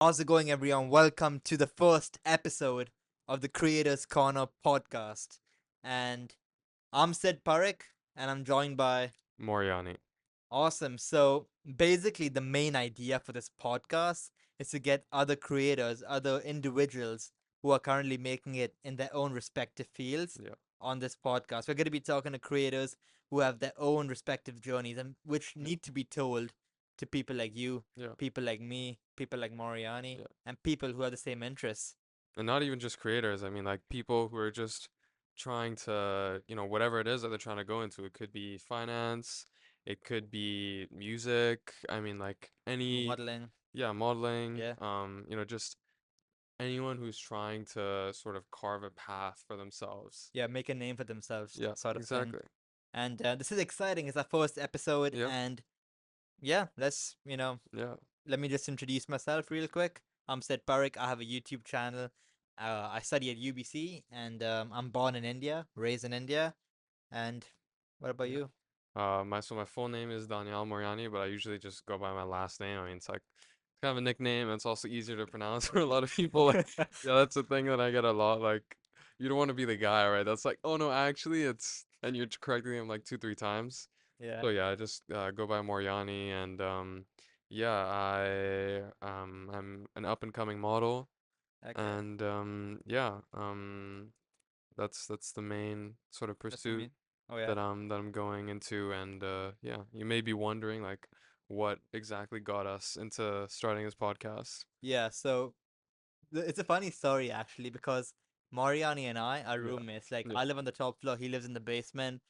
How's it going, everyone? Welcome to the first episode of the Creators Corner podcast. And I'm Sid Parikh, and I'm joined by Moriani. Awesome. So, basically, the main idea for this podcast is to get other creators, other individuals who are currently making it in their own respective fields Yeah, on this podcast. We're going to be talking to creators who have their own respective journeys and which yeah, need to be told to people like you, yeah, people like me, people like Moriani, yeah. and people who have the same interests. And not even just creators. I mean, like people who are just trying to, whatever it is that they're trying to go into. It could be finance, it could be music. I mean, like Modeling. yeah, modeling. Yeah. Just anyone who's trying to sort of carve a path for themselves. Yeah, make a name for themselves, Yeah, sort of thing. exactly. And this is exciting. It's our first episode, Yep, and yeah, yeah, let me just introduce myself real quick. I'm Sid Parikh. I have a YouTube channel. I study at UBC, and I'm born in India, raised in India. And what about yeah. you? My full name is Daniyal Moriani, but I usually just go by my last name. I mean, it's like kind of a nickname. And it's also easier to pronounce for a lot of people. Like, yeah, that's the thing that I get a lot. Like, you don't want to be the guy, right? That's like, oh no, actually, and you're correcting him like two, three times. Yeah. So yeah, I just go by Moriani, and yeah, I'm an up and coming model, Okay. and yeah, that's the main sort of That's the pursuit mean. Oh yeah. that I'm going into, and yeah, you may be wondering like what exactly got us into starting this podcast. Yeah. So it's a funny story actually because Mariani and I are Yeah, roommates. Like yeah. I live on the top floor. He lives in the basement.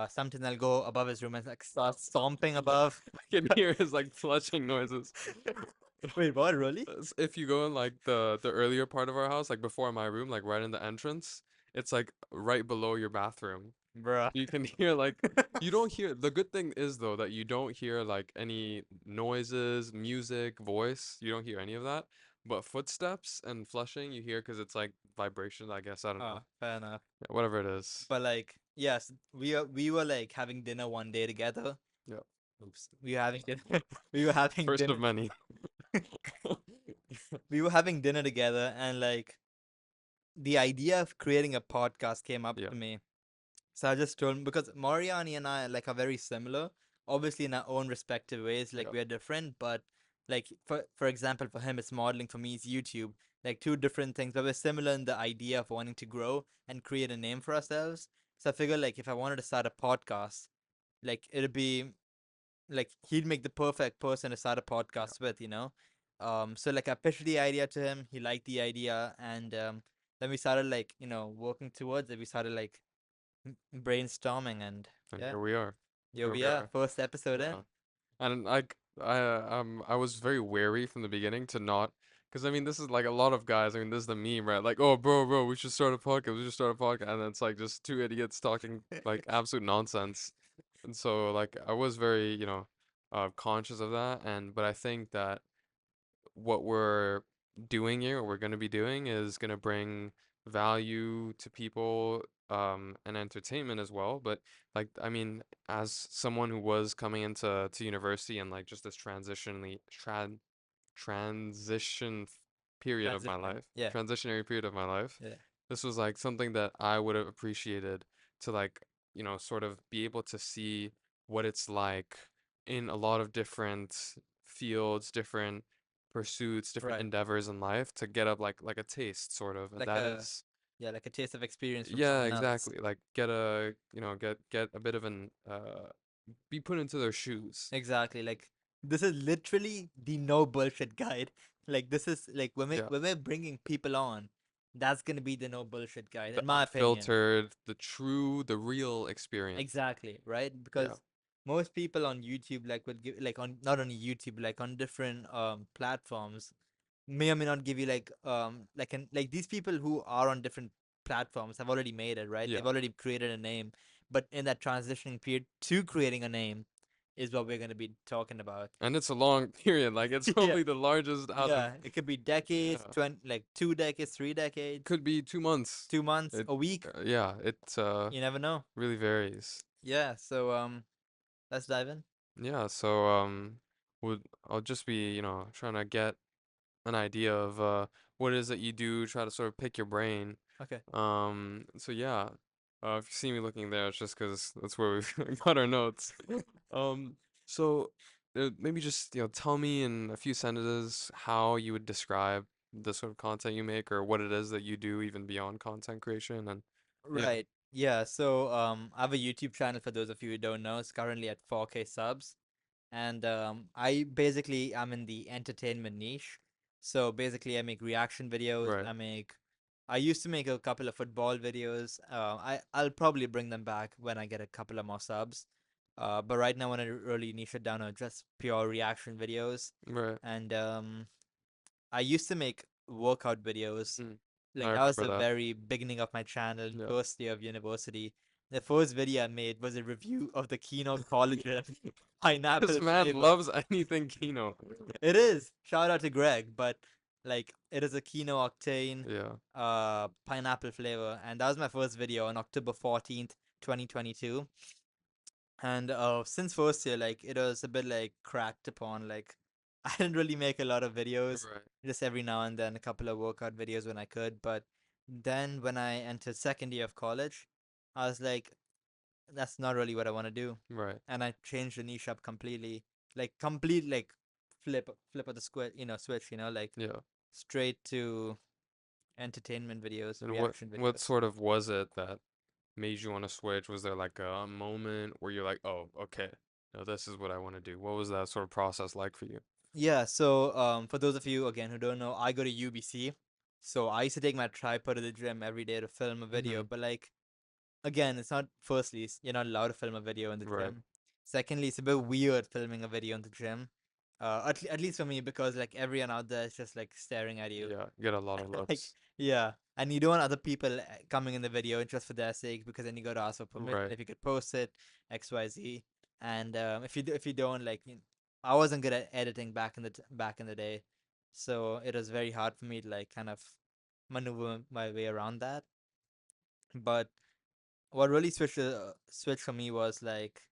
Sometimes I'll go above his room and like start stomping Yeah, above. I can hear his like flushing noises. Wait, what? Really? If you go in like the earlier part of our house, like before my room, like right in the entrance, it's like right below your bathroom. Bruh. You can hear like you don't hear the good thing is though that you don't hear like any noises, music, voice. You don't hear any of that. But footsteps and flushing you hear because it's like vibration, I guess. I don't Oh, know. fair enough. Yeah, whatever it is. But like, yes, we were like having dinner one day together. Yeah. Oops. We were having dinner. we were having First dinner. of many. we were having dinner together, and like the idea of creating a podcast came up Yeah. to me. So I just told him because Mariani and I like are very similar, obviously in our own respective ways. Like Yeah. we are different, but like for example, for him it's modeling, for me it's YouTube. Like two different things, but we're similar in the idea of wanting to grow and create a name for ourselves. So I figure like if I wanted to start a podcast, like it'd be like he'd make the perfect person to start a Yeah. podcast with, you know. So like I pitched the idea to him, he liked the idea, and then we started like working towards it. We started like brainstorming, and And yeah, here we are. here Here we we are, are. first episode in. Yeah. And like I was very wary from the beginning to not because I mean this is like a lot of guys. I mean this is the meme, right? Like, oh bro, we should start a podcast. We should start a podcast, and it's like just two idiots talking like absolute nonsense. And so like I was very conscious of that. And but I think that what we're doing here, what we're gonna be doing, is gonna bring value to people and entertainment as well. But like I mean as someone who was coming into university and like just this transition period of my Transitioning, life, yeah, transitionary period of my life, yeah, this was like something that I would have appreciated to like, sort of be able to see what it's like in a lot of different fields, different pursuits, different right. endeavors in life to get up like a taste sort of. And Like that a is yeah, like a taste of experience from yeah, someone else. exactly. Like get a, get a bit of an be put into their shoes. Exactly. Like this is literally the no bullshit guide. Like this is like Yeah. when we're bringing people on, that's gonna be the no bullshit guide, The in my opinion. unfiltered, the true, the real experience. Exactly, right? Yeah. Because most people on YouTube like would give like on not only YouTube, like on different platforms may or may not give you like these people who are on different platforms have already made it, right? Yeah. They've already created a name. But in that transitioning period to creating a name is what we're gonna be talking about. And it's a long period. Like it's Yeah. probably the largest out of Yeah. It could be decades, yeah. 20 like 2 decades, 3 decades, Could be 2 months. 2 months, It a week. yeah, it You never know. really varies. Yeah, so let's dive in. Yeah, so would I'll just be, trying to get an idea of what it is that you do, try to sort of pick your brain. Okay. So yeah, if you see me looking there, it's just 'cause that's where we've got our notes. Um, so maybe just, tell me in a few sentences how you would describe the sort of content you make or what it is that you do even beyond content creation and yeah, Right. Yeah. So I have a YouTube channel for those of you who don't know. It's currently at 4K subs. And I basically am in the entertainment niche. So basically, I make reaction videos. right, I used to make a couple of football videos. I'll probably bring them back when I get a couple of more subs. But right now, I want to really niche it down to just pure reaction videos. right. And I used to make workout videos. Mhm. I Like that was remember the that. very beginning of my channel, Yeah. first year of university. The first video I made was a review of the Kino collagen This pineapple man flavor. loves anything Kino. It is. Shout out to Greg, but like it is a Kino octane Yeah, pineapple flavor, and that was my first video on October 14th, 2022. And since first year, like it was a bit like cracked upon. Like I didn't really make a lot of videos, right, just every now and then a couple of workout videos when I could. But then when I entered second year of college, I was like, that's not really what I want to do, right. and I changed the niche up completely, like complete like flip of the squid, switch, like Yeah. straight to entertainment videos, And what reaction what videos. sort of was it that made you want to switch? Was there like a moment where you're like, "Oh, okay. No, this is what I want to do." What was that sort of process like for you? Yeah, so for those of you again who don't know, I go to UBC. So I used to take my tripod to the gym every day to film a video, Mhm. but like again, it's not firstly, you're not allowed to film a video in the Right. gym. Secondly, it's a bit weird filming a video in the gym. At least for me, because like everyone out there is just like staring at you. Yeah, get a lot of Like, looks. yeah. And you don't want other people coming in the video just for their sake, because then you got to ask for permission Right. if you could post it, XYZ. And if you don't, like, I wasn't good at editing back in the day, so it was very hard for me to like kind of maneuver my way around that. But what really switched for me was like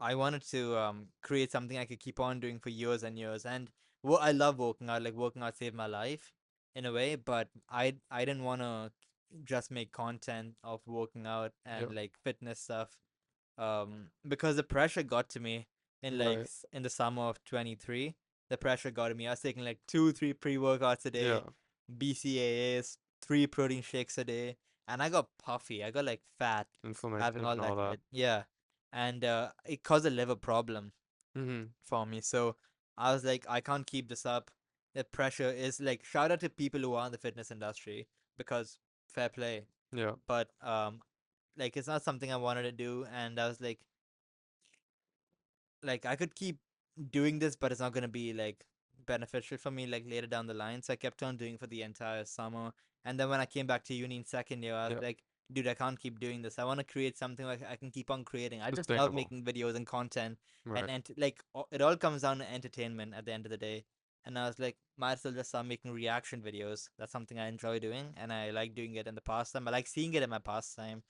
I wanted to create something I could keep on doing for years and years. And what I love working out, like working out saved my life in a way, but I didn't want to just make content of working out Yep. and like fitness stuff because the pressure got to me in like Right. in the summer of 23. The pressure got to me. I was taking like 2 3 pre-workouts a day, Yeah. BCAAs, 3 protein shakes a day, and I got puffy. I got like fat Inflammation having all and all that that. shit. Yeah. And it caused a liver problem Mhm. for me. So I was like, I can't keep this up. The pressure is like, shout out to people who are in the fitness industry, because fair play. Yeah. But like it's not something I wanted to do, and I was like I could keep doing this, but it's not gonna be like beneficial for me like later down the line. So I kept on doing for the entire summer. And then when I came back to uni in second year, I was Yeah. like, dude, I can't keep doing this. I want to create something like I can keep on creating. I just love Sustainable. making videos and content, Right. and like it all comes down to entertainment at the end of the day. And I was like, might as well just start making reaction videos. That's something I enjoy doing, and I like doing it in the pastime. I like seeing it in my pastime,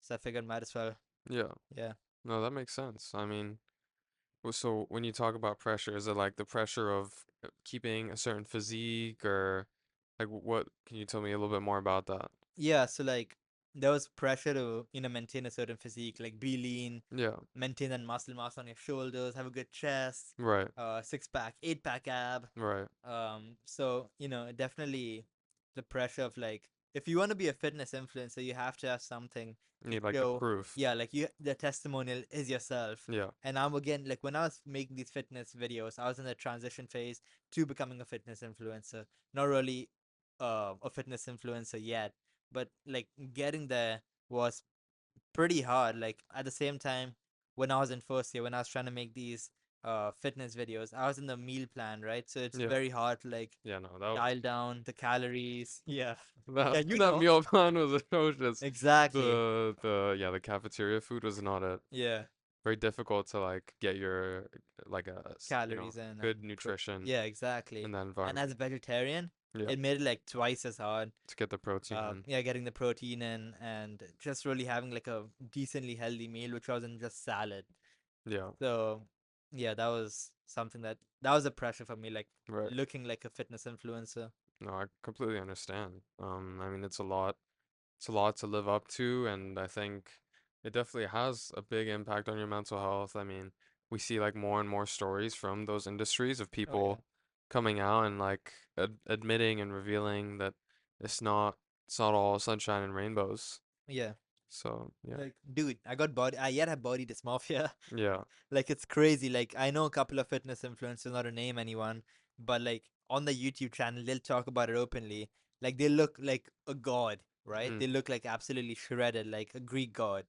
so I figured might as well. Yeah. Yeah. No, that makes sense. I mean, so when you talk about pressure, is it like the pressure of keeping a certain physique or like what can you tell me a little bit more about that? Yeah, so like there was pressure to, maintain a certain physique, like be lean, Yeah. maintain that muscle mass on your shoulders, have a good chest, Right. 6 pack, 8 pack ab. Right. So, definitely the pressure of like if you want to be a fitness influencer, you have to have something You to need like the show. proof. Yeah, like the testimonial is yourself. Yeah. And I'm again like when I was making these fitness videos, I was in the transition phase to becoming a fitness influencer. Not really a fitness influencer yet, but like getting there was pretty hard. Like at the same time, when I was in first year, when I was trying to make these fitness videos, I was in the meal plan, right? So it's Yeah. very hard to like Yeah, no, that dial down the calories. Yeah. that Yeah, you that know. meal plan was atrocious. Exactly. The cafeteria food was not it. Yeah. Very difficult to like get your like Calories in good and nutrition yeah, exactly. in that And environment. as a vegetarian, Yeah, it made it like twice as hard. to get the protein in. Yeah, getting the protein in and just really having like a decently healthy meal, which wasn't just salad. Yeah. So, yeah, that was something that was a pressure for me, like Right. looking like a fitness influencer. No, I completely understand. I mean, it's a lot to live up to, and I think it definitely has a big impact on your mental health. I mean, we see like more and more stories from those industries of Oh yeah. people coming out and like admitting and revealing that it's not it's not all sunshine and rainbows. Yeah. So, yeah. Like, dude, I yet have body dysmorphia. Yeah. Like, it's crazy. Like, I know a couple of fitness influencers, not to name anyone, but like on the YouTube channel, they'll talk about it openly. Like, they look like a god, right? Mm, They look like absolutely shredded, like a Greek god.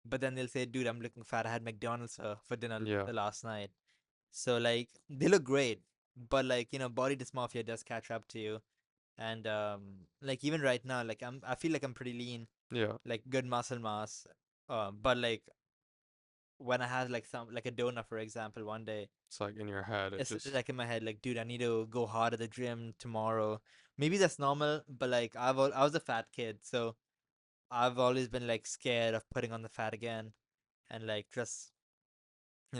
But then they'll say, dude, I'm looking fat. I had McDonald's for dinner yeah. the last night. So, like, they look great. But, like, body dysmorphia does catch up to you. And, like, even right now, like, I feel like I'm pretty lean, Yeah. like, good muscle mass. But, like, when I had like like a donut, for example, one day, It's like in your head. It it's just like in my head, like, dude, I need to go hard at the gym tomorrow. Maybe that's normal, but like I was a fat kid, so I've always been like scared of putting on the fat again and like just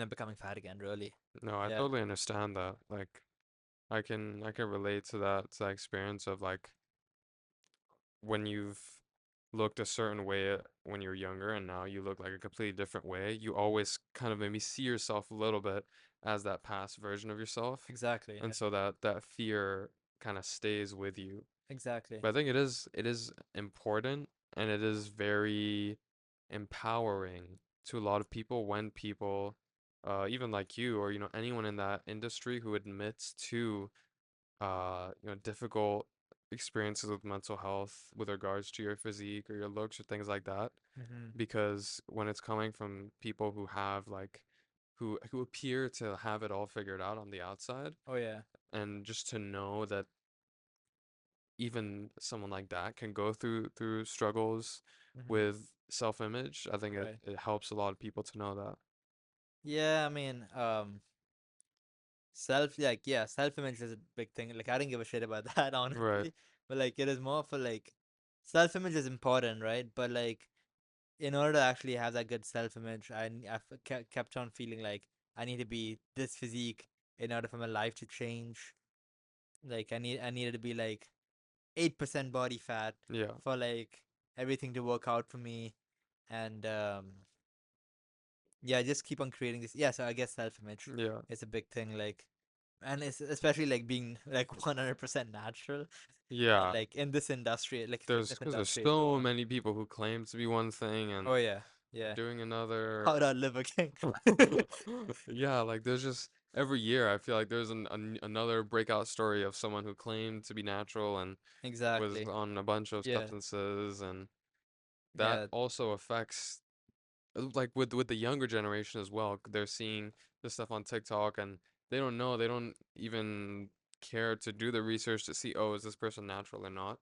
becoming fat again. Really, no, I yeah, totally understand that. Like I can relate to that experience of like when you've looked a certain way when you were younger and now you look like a completely different way, you always kind of maybe see yourself a little bit as that past version of yourself. exactly, And yeah, so that fear kind of stays with you. exactly. But I think it is important and it is very empowering to a lot of people when people even like you or anyone in that industry who admits to difficult experiences with mental health with regards to your physique or your looks or things like that. Hmm. Because when it's coming from people who have like who appear to have it all figured out on the outside, Oh yeah. and just to know that even someone like that can go through struggles Hmm. with self-image, I think it, Right. it helps a lot of people to know that. Yeah, I mean, self image is a big thing. Like, I didn't give a shit about that, Right. honestly. But like, it is more for like, self image is important, right? But like, in order to actually have that good self image, kept on feeling like I need to be this physique in order for my life to change. Like, I needed to be like 8% body fat Yeah. for like everything to work out for me. And yeah, just keep on creating this. Yeah, so I guess self image Yeah. is a big thing. Like, and it's especially like being like 100% natural, Yeah. like in this industry, like There's fitness because there's industry as so well. many people who claim to be one thing and Oh yeah, yeah. doing How another. to live again? Yeah, like there's just every year I feel like there's another breakout story of someone who claimed to be natural and was Exactly. on a bunch of Yeah, substances, and that yeah, also affects like with the younger generation as well. They're seeing this stuff on TikTok and they don't know, they don't even care to do the research to see, oh, is this person natural or not?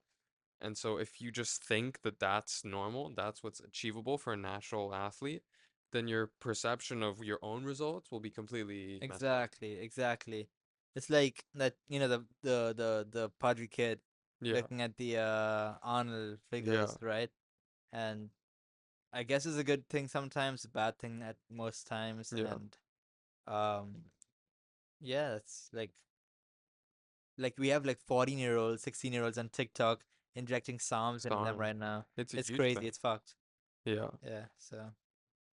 And so if you just think that that's normal, that's what's achievable for a natural athlete, then your perception of your own results will be completely messed up. exactly, exactly. It's like that, the Padre kid Yeah, looking at the Arnold yeah, figures, right? And I guess it's a good thing sometimes, a bad thing at most times, yeah. and um, yeah, it's like we have like 14-year-olds, 16-year-olds on TikTok injecting Psalms into them Psalms. right now. It's a It's huge crazy. thing. It's fucked. Yeah, Yeah. So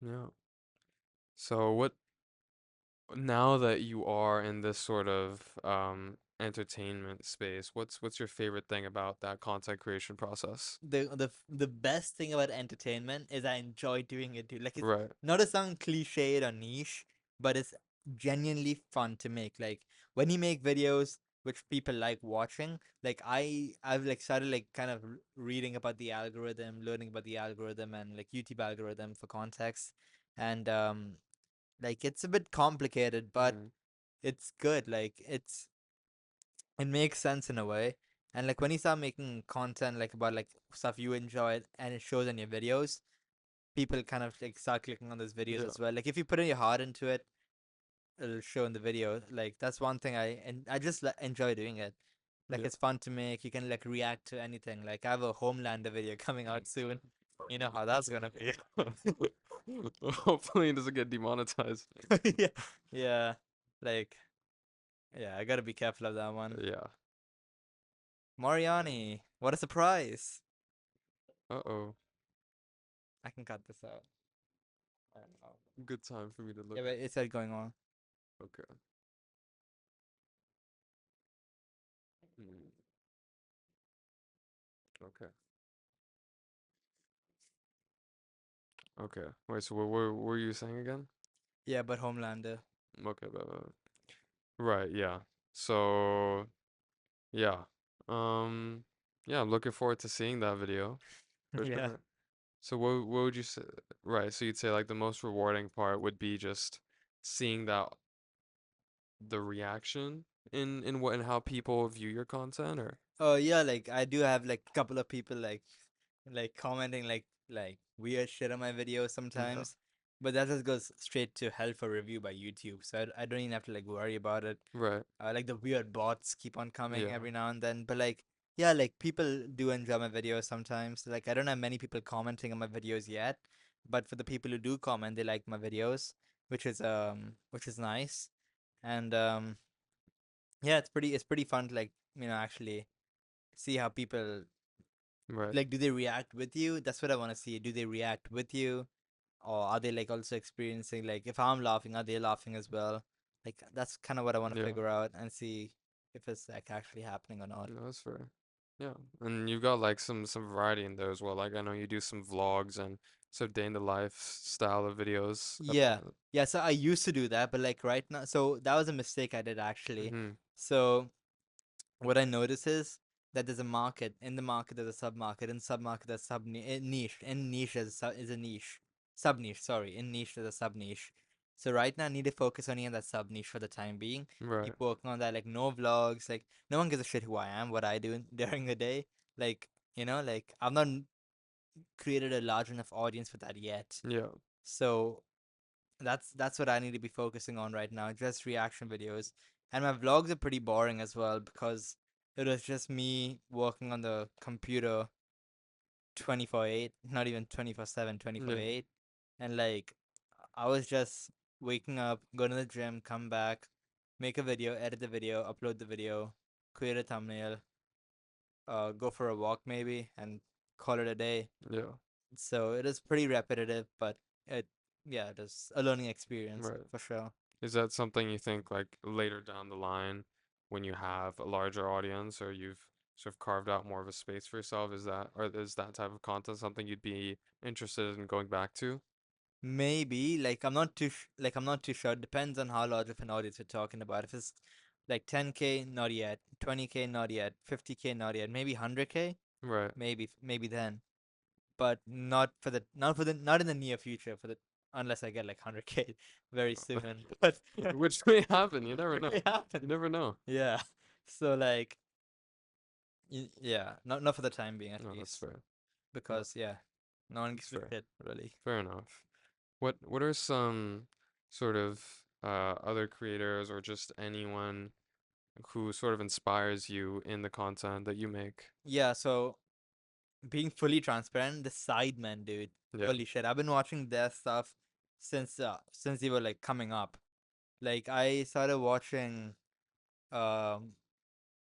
yeah. So what now that you are in this sort of entertainment space, what's your favorite thing about that content creation process? the best thing about entertainment is I enjoy doing it too. Like, it's Right. not to sound cliched or niche, but it's genuinely fun to make. Like, when you make videos which people like watching, like I've like started like kind of reading about the algorithm, learning about the algorithm and like YouTube algorithm for context. And like, it's a bit complicated, but Mm, it's good. Like, it makes sense in a way. And like, when you start making content like about like stuff you enjoy and it shows in your videos, people kind of like start clicking on those videos yeah, as well. Like, if you put in your heart into it, it'll show in the video. Like, that's one thing I just enjoy doing it. Like, yeah. it's fun to make. You can like react to anything. Like, I have a Homelander video coming out soon. You know how that's gonna be. Hopefully it doesn't get demonetized. Yeah. Yeah. Like, yeah, I gotta be careful of that one. Yeah. Moriani, what a surprise! Uh-oh. I can cut this out. I don't know. Good time for me to Yeah, look. but it's still going on. Okay. Hmm. Okay. Okay. Wait, so what were you saying again? Yeah, but Homelander. Okay, right, yeah. So, yeah. Um, yeah, I'm looking forward to seeing that video for Yeah. sure. So what would you say? Right, so you'd say like the most rewarding part would be just seeing that the reaction in what and how people view your content or Oh yeah, like I do have like a couple of people like commenting like weird shit on my videos yeah, sometimes, but that just goes straight to hell for review by YouTube, so I don't even have to like worry about it. right. Like the weird bots keep on coming Yeah. every now and then, but like yeah, like people do enjoy my videos sometimes. Like I don't have many people commenting on my videos yet, but for the people who do comment, they like my videos, which is nice, and yeah, it's pretty fun to like actually see how people Right. like, do they react with you? That's what I want to see. Do they react with you, or are they like also experiencing, like, if I'm laughing, are they laughing as well? Like that's kind of what I want to Yeah. figure out and see if it's like actually happening or not. No, that's fair. Yeah. And you've got like some variety in there as well. Like I know you do some vlogs and some day in the life style of videos. Yeah. Yeah, so I used to do that, but like right now, so that was a mistake I did actually. Mm-hmm. So what I notice is that there's a market. In the market, there's a sub market. In sub market, there's sub niche. In niche, is a niche. Sub niche, sorry. In niche, there's a sub niche. So right now, I need to focus only on that sub niche for the time being. Right. Keep working on that. Like no vlogs. Like no one gives a shit who I am, what I do during the day. Like like I've not created a large enough audience for that yet. Yeah. So that's what I need to be focusing on right now, just reaction videos. And my vlogs are pretty boring as well because it was just me working on the computer 24/8, not even 24/7, Yeah. 24/8. And like I was just waking up, go to the gym, come back, make a video, edit the video, upload the video, create a thumbnail, go for a walk maybe, and call it a day. Yeah. So it is pretty repetitive, but it yeah, it is a learning experience Right. for sure. Is that something you think like later down the line when you have a larger audience or you've sort of carved out more of a space for yourself, is that type of content something you'd be interested in going back to? Maybe like I'm not too sure. It depends on how large of an audience we're talking about. If it's like 10K, not yet. 20K, not yet. 50K, not yet. Maybe 100K, Right. maybe then. But not in the near future for the unless I get like 100K very soon. But Which may happen, you never it know. may You happen. never know. Yeah. So like yeah, not for the time being at No, that's least fair. No, because yeah, no one that's gives a fair. shit really. Fair enough. What are some sort of other creators or just anyone who sort of inspires you in the content that you make? Yeah, so being fully transparent, the Sidemen, dude. Yeah. Holy shit, I've been watching their stuff since they were like coming up. Like I started watching um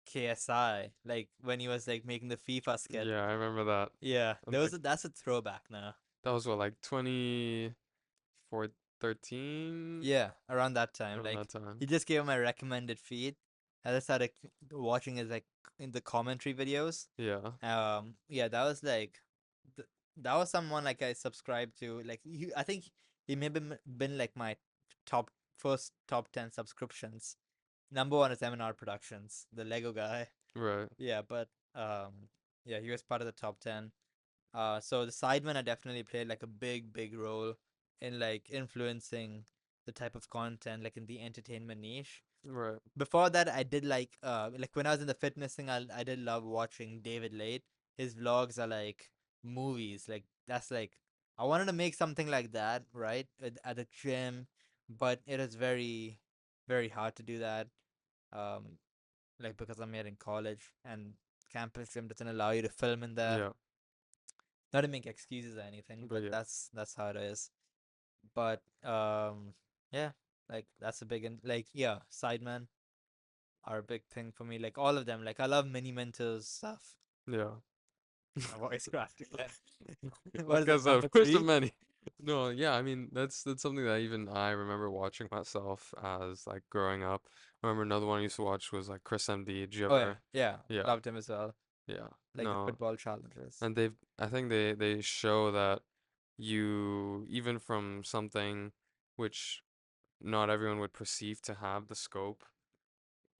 KSI like when he was like making the FIFA skit. Yeah, I remember that. Yeah, And like that's a throwback now. that was what, like 2013 Yeah, around that time, around like that time. he just gave my recommended feed. I just started watching his like in the commentary videos. Yeah. Yeah, that was like th- that was someone like I subscribed to. Like I think he maybe been like my top first top 10 subscriptions. Number one is M&R Productions, the Lego guy. Right. Yeah, but yeah, he was part of the top 10. So the Sidemen I definitely played like a big role in like influencing the type of content like in the entertainment niche. Right. Before that I did like when I was in the fitness thing, I did love watching David Late. His vlogs are like movies. Like that's like I wanted to make something like that, right? At the gym, but it is very hard to do that. Um like because I'm here in college and campus gym doesn't allow you to film in there. Yeah. Not to make excuses or anything, But but yeah. that's how it is. But yeah. Like that's a big like yeah, Sidemen are a big thing for me. Like all of them. Like I love Mini Mentors stuff. Yeah. My voice cracked again. What Like is I it, said, number first of three? many. No, yeah, I mean that's something that even I remember watching myself as like growing up. I remember another one I used to watch was like Chris MD. Did you Oh yeah, ever? yeah. Yeah, Loved him as well. yeah. Like the No. football challenges. And I think they show that you even from something which not everyone would perceive to have the scope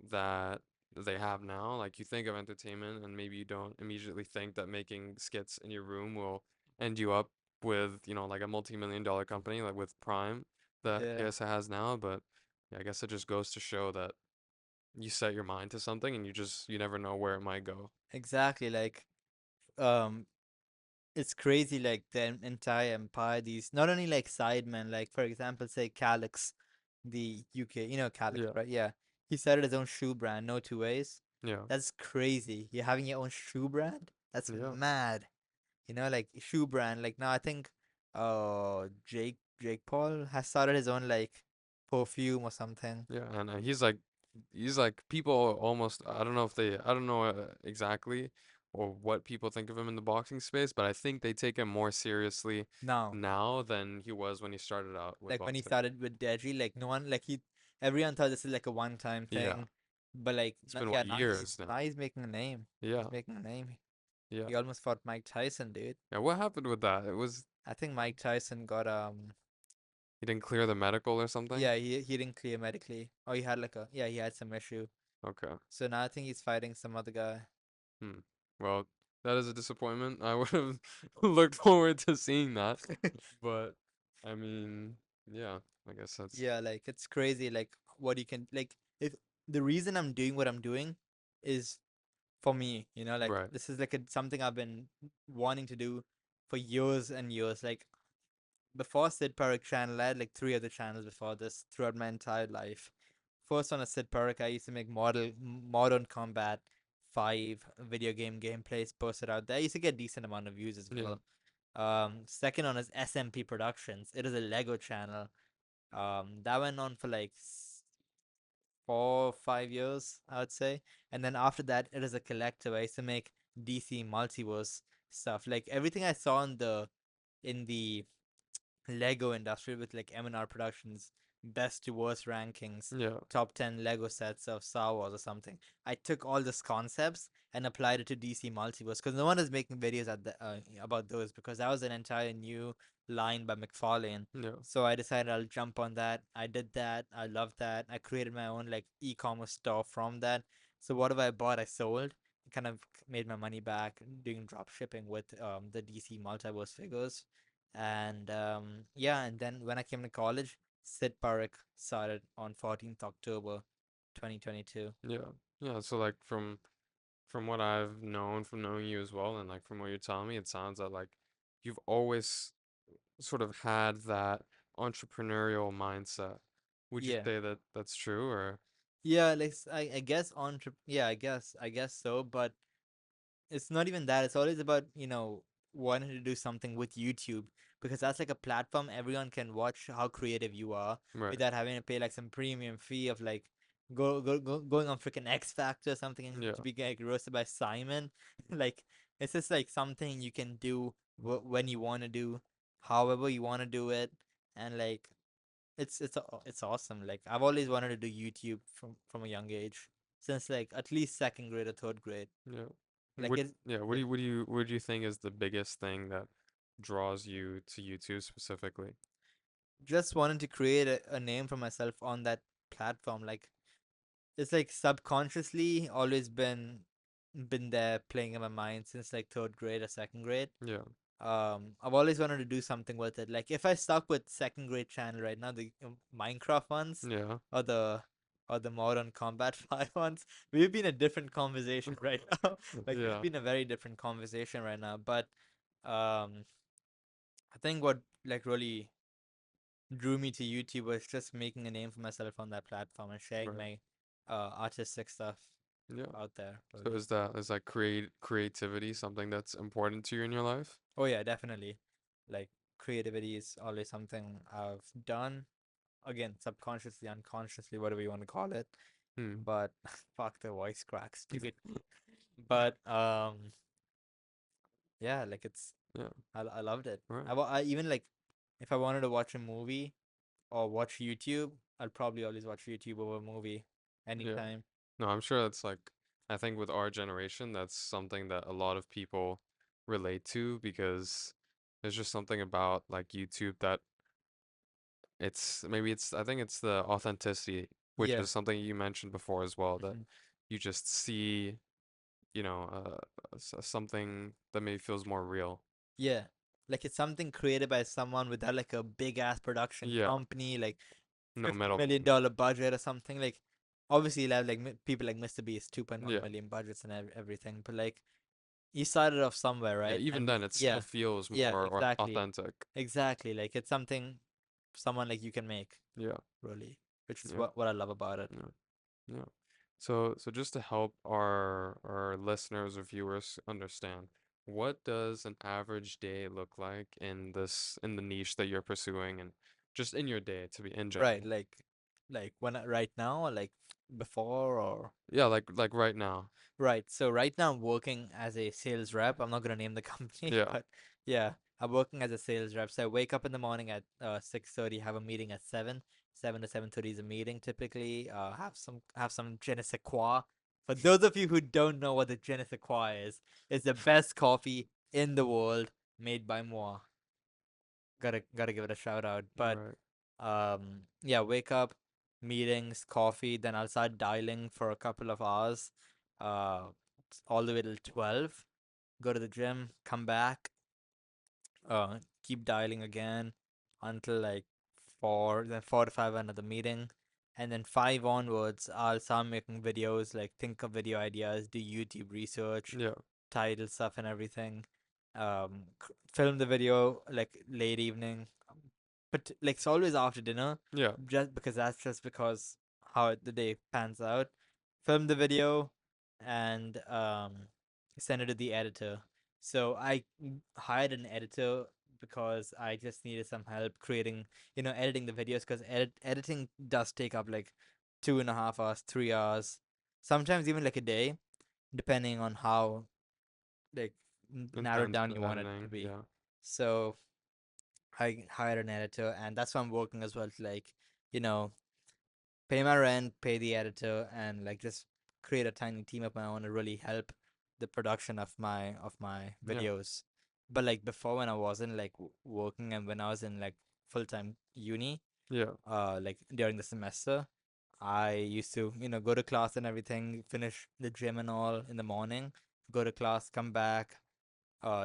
that they have now. Like you think of entertainment and maybe you don't immediately think that making skits in your room will end you up with, like a multi-million dollar company like with Prime that Yeah, KSA has now, but yeah, I guess it just goes to show that you set your mind to something and you never know where it might go. exactly. Like um it's crazy like the entire empire, these not only like sidemen, like for example say Calix, the UK, you know Calix, Yeah. right? Yeah, he started his own shoe brand, no two ways. Yeah. That's crazy, you're having your own shoe brand, that's Yeah. mad. Like shoe brand, like now I think Jake Paul has started his own like perfume or something. Yeah, and he's like people almost I don't know exactly or what people think of him in the boxing space, but I think they take him more seriously Now now than he was when he started out with like when he boxing. started with Deji, like no one like he everyone thought this is like a one time Yeah, thing. But like it's been yeah, what years now. now he's making a name. Yeah, He's making a name. yeah, He almost fought Mike Tyson, dude. yeah. What happened with that? It was I think Mike Tyson got he didn't clear the medical or something. yeah, he didn't clear medically. Or he had like a yeah, he had some issue. Okay. So now I think he's fighting some other guy. Hmm. Well, that is a disappointment. I would have looked forward to seeing that, but I mean, yeah. I guess that's Yeah, like it's crazy like what you can like if the reason I'm doing what I'm doing is for me, like right. this is like something I've been wanting to do for years and years. Like before Sid Parikh channel, I had like three other channels before this throughout my entire life. First on a Sid Parikh, I used to make modern combat 5 video game gameplays posted out there. I used to get decent amount of views as Yeah. well. Second on is SMP Productions. It is a Lego channel. That went on for like 4 5 years, I would say. And then after that, it is a collective. I used to make DC multiverse stuff. Like everything I saw in the Lego industry with like M&R Productions best to worst rankings, Yeah. top 10 Lego sets of Star Wars or something. I took all these concepts and applied it to DC Multiverse because no one is making videos about those because that was an entire new line by McFarlane. Yeah. So I decided I'll jump on that. I did that. I loved that. I created my own like e-commerce store from that. So whatever I bought, I sold. Kind of made my money back doing drop shipping with the DC Multiverse figures. And yeah, and then when I came to college, Sid Parikh started on 14th October 2022. Yeah. Yeah. So like from what I've known from knowing you as well, and like from what you're telling me, it sounds that like you've always sort of had that entrepreneurial mindset. Would you Yeah. say that that's true or Yeah, like I guess yeah, I guess so, but it's not even that. It's always about, wanting to do something with YouTube because that's like a platform everyone can watch how creative you are right? without having to pay like some premium fee of like going on freaking X Factor or something Yeah. to be like roasted by Simon. Like it's just like something you can do when you want to do, however you want to do it, and like it's awesome. Like I've always wanted to do YouTube from a young age since like at least second grade or third grade. Yeah. Like What it, yeah, it what do you think is the biggest thing that draws you to YouTube specifically? just wanted to create a name for myself on that platform. Like it's like subconsciously always been there playing in my mind since like third grade or second grade. Yeah. I've always wanted to do something with it. Like if I stuck with second grade channel right now, the Minecraft ones Yeah. or the modern combat 5 ones, we've been a different conversation right now. Like we've Yeah. been a very different conversation right now. But I think what like really drew me to YouTube was just making a name for myself on that platform and sharing Right. my artistic stuff Yeah. out there. So Really. is that creativity something that's important to you in your life? Oh yeah, definitely. Like creativity is always something I've done. again, subconsciously, unconsciously, whatever you want to call it. Hmm. But fuck, the voice cracks, dude. But yeah, like Yeah. I loved it. Right. I even like if I wanted to watch a movie or watch YouTube, I'll probably always watch YouTube over a movie Yeah. anytime. No, I'm sure that's like, I think with our generation, that's something that a lot of people relate to because there's just something about like YouTube that I think it's the authenticity, which Yeah. is something you mentioned before as well, that Hmm. you just see, you know, something that maybe feels more real. Yeah. Like it's something created by someone without like a big ass production Yeah, company, like no fifty metal. million dollar budget or something. Like obviously, you have like people like Mr. Beast, 2.1 Yeah. million budgets and everything. But like he started off somewhere, Yeah, right? even And then it yeah, still feels yeah, more or exactly, authentic. exactly. Like it's something someone like you can make, Yeah. really, which is Yeah. what I love about it. Yeah. Yeah. So just to help our listeners or viewers understand, what does an average day look like in in the niche that you're pursuing and just in your day to be in Right, general? like right now, or like before, or Yeah, like right now. right. So right now I'm working as a sales rep. I'm not gonna name the company, Yeah. but yeah, I'm working as a sales rep. So I wake up in the morning at 6:30, have a meeting at 7. 7 to 7:30 is a meeting typically. Have some je ne sais quoi. For those of you who don't know what the je ne sais quoi is, it's the best coffee in the world made by moi. Gotta give it a shout out. But Right. yeah, wake up, meetings, coffee, then I'll start dialing for a couple of hours, uh, all the way till 12. Go to the gym, come back, keep dialing again until like 4, then 4 to 5 another meeting. And then 5 onwards, I'll start making videos, like think of video ideas, do YouTube research, Yeah. title stuff and everything. Film the video like late evening, but like it's always after dinner, Yeah. just because how the day pans out. Film the video and send it to the editor. So I hired an editor because I just needed some help creating, editing the videos because editing does take up like 2.5 hours, 3 hours, sometimes even like a day, depending on how like narrowed Intense down the you want it to editing. be. Yeah. So I hired an editor, and that's why I'm working as well to like, you know, pay my rent, pay the editor, and like just create a tiny team of my own to really help the production of my Yeah. videos. But like before, when I wasn't like working and when I was in like full time uni, Yeah. like during the semester, I used to go to class and everything, finish the gym and all in the morning, go to class, come back,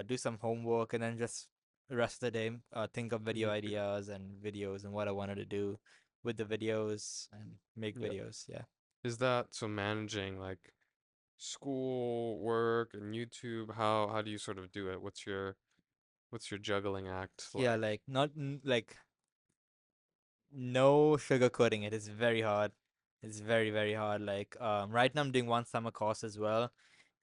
do some homework, and then just the rest of the day think of video YouTube. ideas and videos and what I wanted to do with the videos and make Yeah. videos. Yeah. Is that so managing like school, work, and YouTube? How do you sort of do it? What's your juggling act Yeah, like? like not like no sugarcoating it. It's very hard. It's very, very hard. Like right now I'm doing one summer course as well.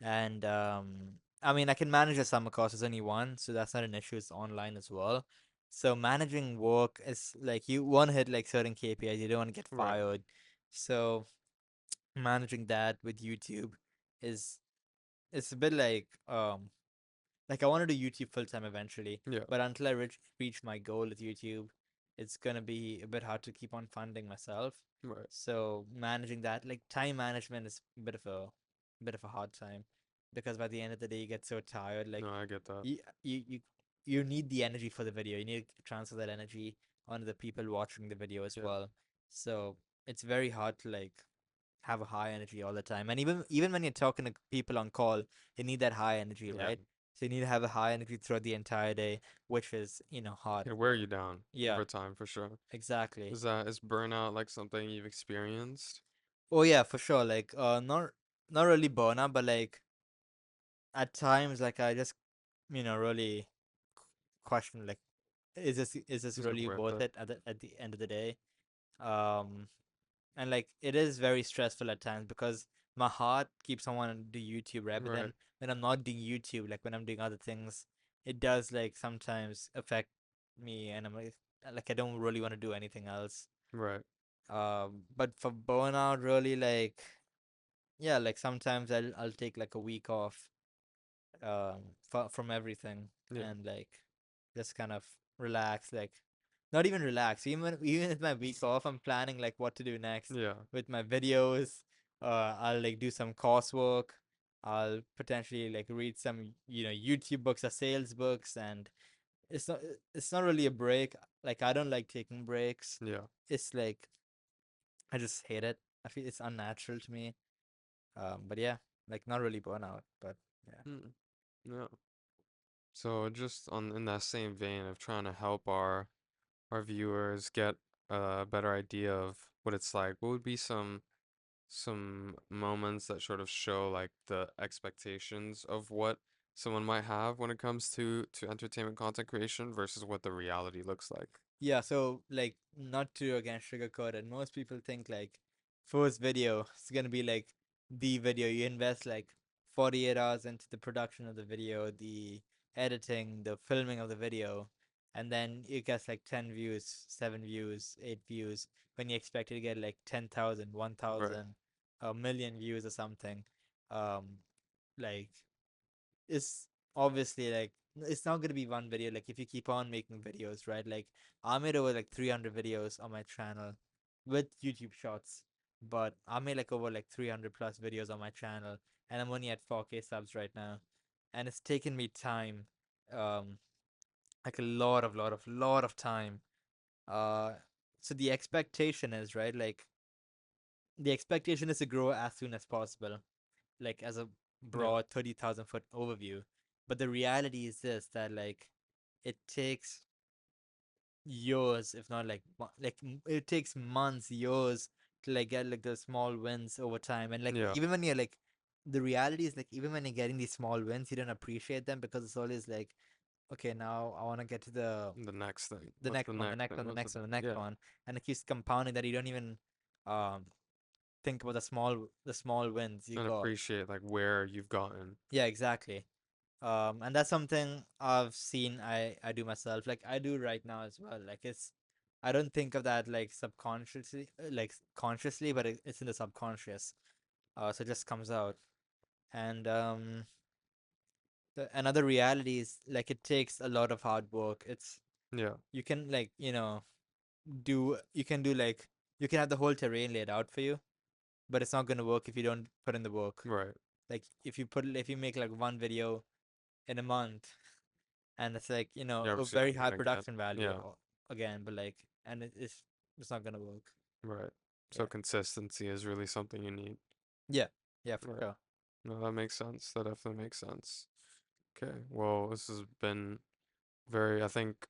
And I mean I can manage a summer course as only one, so that's not an issue. It's online as well. So managing work is like you want to hit like certain KPIs, you don't want to get Right. fired. So managing that with YouTube is it's a bit like I want to do YouTube full time eventually, Yeah. but until I reach my goal with YouTube, it's gonna be a bit hard to keep on funding myself. Right. So managing that, like time management, is a bit of a hard time because by the end of the day you get so tired. Like No, I get that. you you you you need the energy for the video. You need to transfer that energy onto the people watching the video as Yeah. well. So it's very hard to like have a high energy all the time. And even when you're talking to people on call, you need that high energy, Yeah. right? So you need to have a high energy throughout the entire day, which is, hard. Can wear you down Yeah, over time for sure. exactly. Is burnout like something you've experienced? Oh yeah, for sure. Like not really burnout, but like at times like I just, really question like is this Is it really worth worth it? it at the end of the day? Um and like it is very stressful at times because my heart keeps on wanting to do YouTube, right? But Right. then when I'm not doing YouTube, like when I'm doing other things, it does like sometimes affect me, and I'm like I don't really want to do anything else. Right. But for burnout, really, like, yeah, like sometimes I'll take like a week off, from everything, Yeah. and like just kind of relax, like not even relax. Even with my week off, I'm planning like what to do next Yeah. with my videos. I'll like do some coursework. I'll potentially like read some YouTube books or sales books, and it's not really a break. Like I don't like taking breaks. Yeah. It's like I just hate it. I feel it's unnatural to me. But yeah, like not really burnout, but yeah. Mm. Yeah. So just on in that same vein of trying to help our viewers get a better idea of what it's like, what would be some moments that sort of show like the expectations of what someone might have when it comes to entertainment content creation versus what the reality looks like? Yeah, so like not to again sugarcoat it. Most people think like first video is gonna be like the video. You invest like 48 hours into the production of the video, the editing, the filming of the video, and then you get like 10 views, 7 views, 8 views when you expect to get like 10,000, one Right. thousand, a million views or something. Um, like it's obviously like it's not gonna be one video. Like if you keep on making videos, right? Like I made over like 300 videos on my channel with YouTube Shorts, but I made like over like 300 plus videos on my channel, and I'm only at 4K subs right now, and it's taken me time, um, like a lot of time. Uh, so the expectation is right, like the expectation is to grow as soon as possible, like as a Yeah. broad 30,000 foot overview. But the reality is this that like it takes years, if not like it takes months, years to like get like the small wins over time. And like Yeah. even when you're like the reality is like even when you're getting these small wins, you don't appreciate them because it's always like, okay, now I want to get to The next thing. the What's the next one, the next next thing? one, the What's the next one, the next yeah. one, and it keeps compounding that you don't even um think about the small wins you And got. appreciate like where you've gotten. Yeah, exactly. And that's something I've seen I do myself, like I do right now as well. Like it's I don't think of that like subconsciously, like consciously, but it's in the subconscious. So it just comes out. And another reality is like it takes a lot of hard work. It's Yeah. you can like do you can do like you can have the whole terrain laid out for you, but it's not gonna work if you don't put in the work. Right. Like if you make like one video in a month, and it's like You're a obviously very not high gonna get. production value, Yeah. again, but like and it's not gonna work. Right. So Yeah, consistency is really something you need. yeah, yeah, for Right. sure. No, that makes sense. That definitely makes sense. Okay. Well, this has been very, I think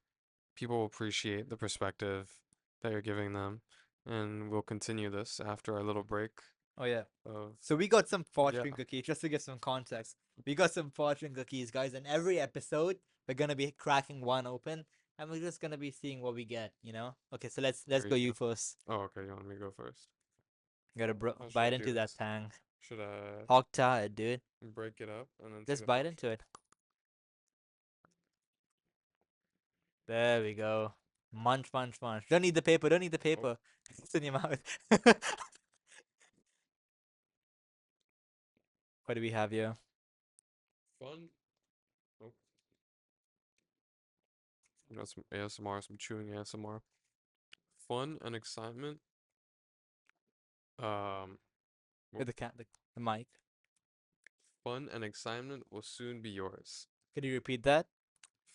people will appreciate the perspective that you're giving them, and we'll continue this after our little break Oh yeah. of, So we got some yeah. fortune cookies, just to give some context. We got some fortune cookies, guys, and every episode we're gonna be cracking one open, and we're just gonna be seeing what we get. Okay, so let's There go you you go. first. Oh, okay. You want me to go first? Gotta How should I bite do into that this? tang. Should I Hog tied, dude. break it up and then take Just a bite portion? into it. There we go. Munch, munch, munch. Don't need the paper. Don't need the Oh, paper. It's in your mouth. What do we have here? fun. Oh, you know, some ASMR, some chewing ASMR. Fun and excitement. Um, With the mic. Fun and excitement will soon be yours. Could you repeat that?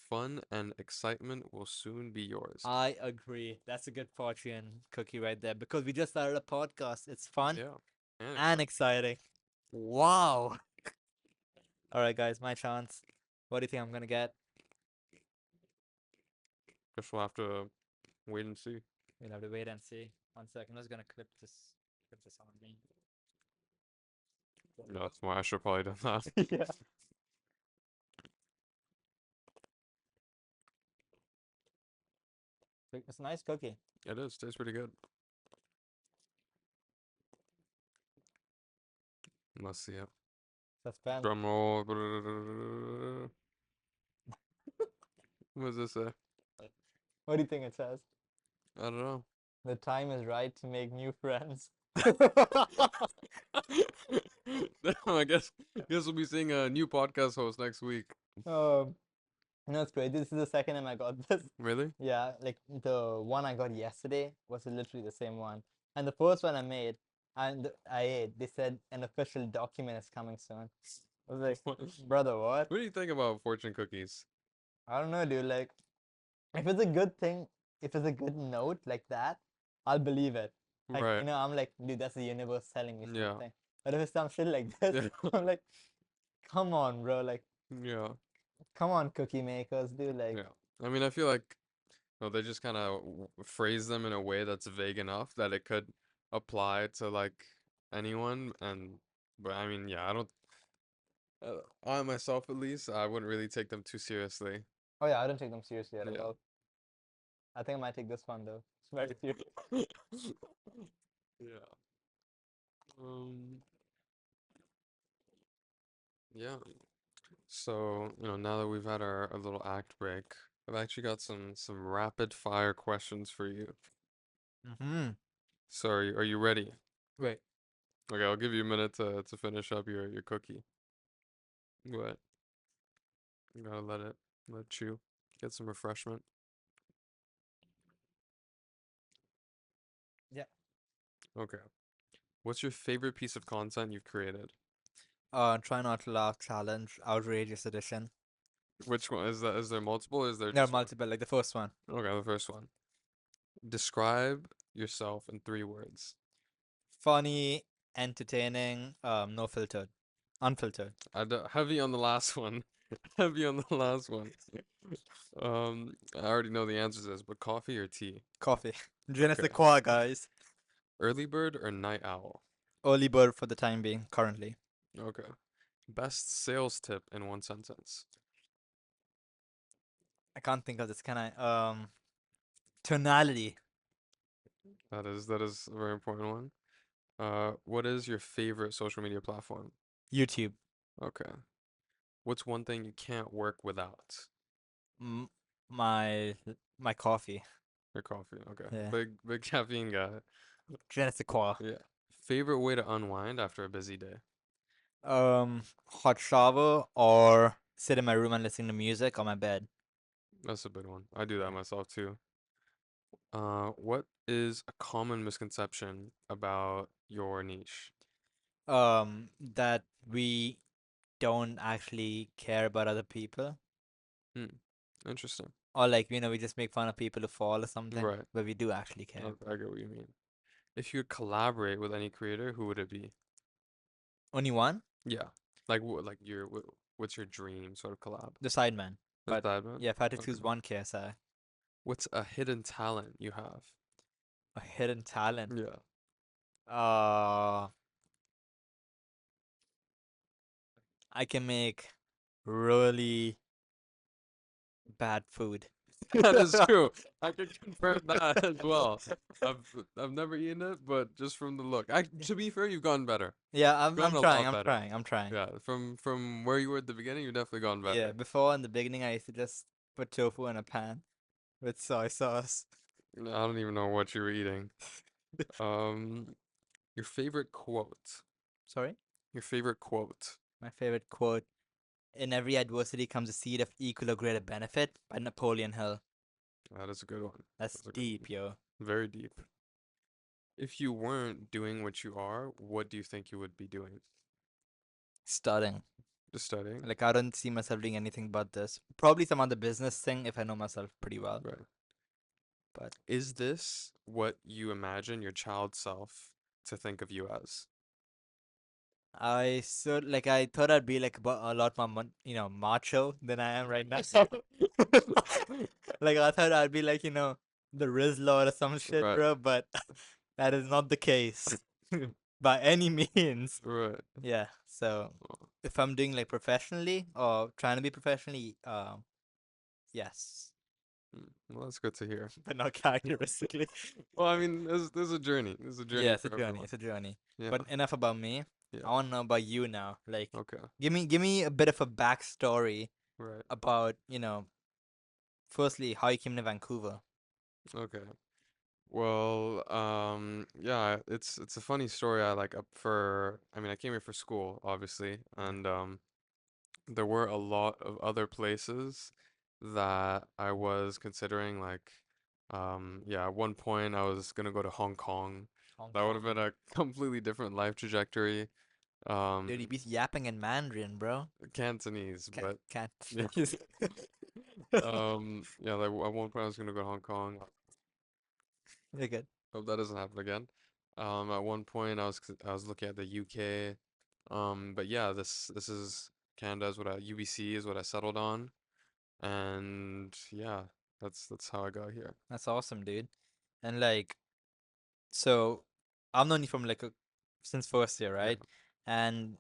Fun and excitement will soon be yours. I agree. That's a good fortune cookie right there because we just started a podcast. It's fun Yeah, and and excitement. exciting. Wow. All right, guys, my chance. What do you think I'm gonna get? Guess we'll have to wait and see. We'll have to wait and see. 1 second. I'm just gonna clip this on me. There we No, go. that's why I should probably done that. Yeah. It's a nice cookie. It is. Tastes pretty good. Let's see it. Suspense. Drum roll. What does this say? What do you think it says? I don't know. The time is right to make new friends. I guess we'll be seeing a new podcast host next week. Um, no, it's great. This is the second time I got this. Really? Yeah, like the one I got yesterday was literally the same one. And the first one I made and I ate, they said an official document is coming soon. I was like, What brother, what? do you think about fortune cookies? I don't know, dude. Like, if it's a good thing, if it's a good note like that, I'll believe it. Like, Right. I'm like, dude, that's the universe telling me Yeah. something. But if it's some shit like this, Yeah. I'm like, come on, bro. Like, Yeah. come on, cookie makers, dude. Like, Yeah. I mean, I feel like they just kind of phrase them in a way that's vague enough that it could apply to like anyone. And but I mean, yeah, I don't. I myself, at least, I wouldn't really take them too seriously. oh yeah, I don't take them seriously at Yeah. all. I think I might take this one though. It's very serious. Yeah. Um. Yeah. So, now that we've had our little act break, I've actually got some rapid fire questions for you. Mm-hmm. So, are you ready? Wait. Okay, I'll give you a minute to finish up your cookie. But you gotta let it chew. Get some refreshment. Yeah. Okay. What's your favorite piece of content you've created? Try not to laugh challenge, outrageous edition. Which one is that? Is there multiple? Or is there There are just one? multiple, like the first one. Okay, the first one. Describe yourself in 3 words. Funny, entertaining, no filtered. Unfiltered. Heavy on the last one. Heavy on the last one. I already know the answer to this, but coffee or tea? Coffee. Je ne Okay. sais quoi, guys. Early bird or night owl? Early bird for the time being, currently. Okay. Best sales tip in one sentence. I can't think of this, can I? Tonality. That is a very important one. What is your favorite social media platform? YouTube. Okay. What's one thing you can't work without? M- my coffee. Your coffee. Okay. Yeah. Big caffeine guy. Je ne sais quoi. Yeah. Favorite way to unwind after a busy day? Hot shower or sit in my room and listen to music on my bed. That's a big one. I do that Yeah. myself too. What is a common misconception about your niche? That we don't actually care about other people. Hmm. Interesting. Or like, we just make fun of people who fall or something, Right. but we do actually care. I get what you mean. If you could collaborate with any creator, who would it be? Only one? Yeah. Like what's your dream sort of collab? The Sideman. Is But that man? yeah, if I had to Okay. choose one KSI, What's a hidden talent you have? a hidden talent. Yeah. Uh, I can make really bad food. That is true. I can confirm that as well. I've I've never eaten it, but just from the look. To be fair, you've gotten better. Yeah, You've I'm gotten a trying, lot I'm better. trying, I'm trying. Yeah, from where you were at the beginning, you've definitely gotten Yeah, better. before in the beginning, I used to just put tofu in a pan with soy sauce. I don't even know what you were eating. Um, your favorite quote. Sorry? Your favorite quote. My favorite quote: "In every adversity comes a seed of equal or greater benefit" by Napoleon Hill. That is a good one. That's That's a good deep, one. yo. Very deep. If you weren't doing what you are, what do you think you would be doing? Studying. Just studying? Like, I don't see myself doing anything but this. Probably some other business thing if I know myself pretty well. Right. But Is this what you imagine your child self to think of you as? I thought I'd be like a lot more, macho than I am right now. Like, I thought I'd be like, the Rizzler or some shit, Right. bro, but that is not the case by any means. Right. Yeah, so if I'm doing like professionally or trying to be professionally, yes, Well, that's good to hear. but not characteristically. Well, I mean, there's a journey. There's a Yeah, journey it's a for journey. everyone. It's a journey. Yeah. But enough about me. I Yeah. want to know about you now. Like, Okay. give me a bit of a backstory Right. about, firstly, how you came to Vancouver. Okay. Well, yeah, it's a funny story. I like up for. I mean, I came here for school, obviously, and there were a lot of other places that I was considering. Like, yeah, at one point I was gonna go to Hong Kong. Hong That would have Kong. been a completely different life trajectory. Um, Dude, he be yapping in Mandarin, bro. Cantonese, but Can't. yeah. Yeah, like at one point I was gonna go to Hong Kong. You're good. Hope that doesn't happen again. At one point I was looking at the UK. But yeah, this is Canada is what I UBC is what I settled on, and yeah, that's how I got here. That's awesome, dude. And like, so I've known you from like since first year, Yeah. right? And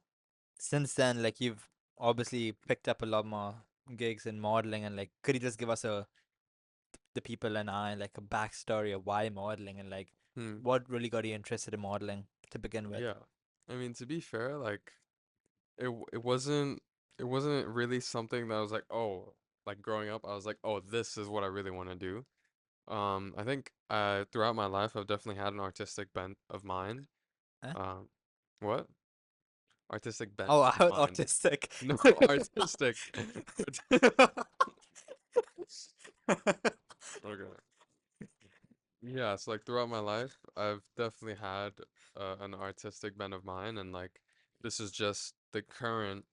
since then, like you've obviously picked up a lot more gigs in modeling, and like, could you just give us the people and I like a backstory of why modeling and like Hmm. what really got you interested in modeling to begin with? Yeah. I mean, to be fair, like it wasn't it wasn't really something that I was like, oh, like growing up, I was like, oh, this is what I really want to do. I think throughout my life, I've definitely had an artistic bent of mine. Huh? Um, what? Artistic bent Oh, I of heard mind. autistic. No, artistic. Okay. Yeah, so like throughout my life, I've definitely had an artistic bent of mine, and like this is just the current,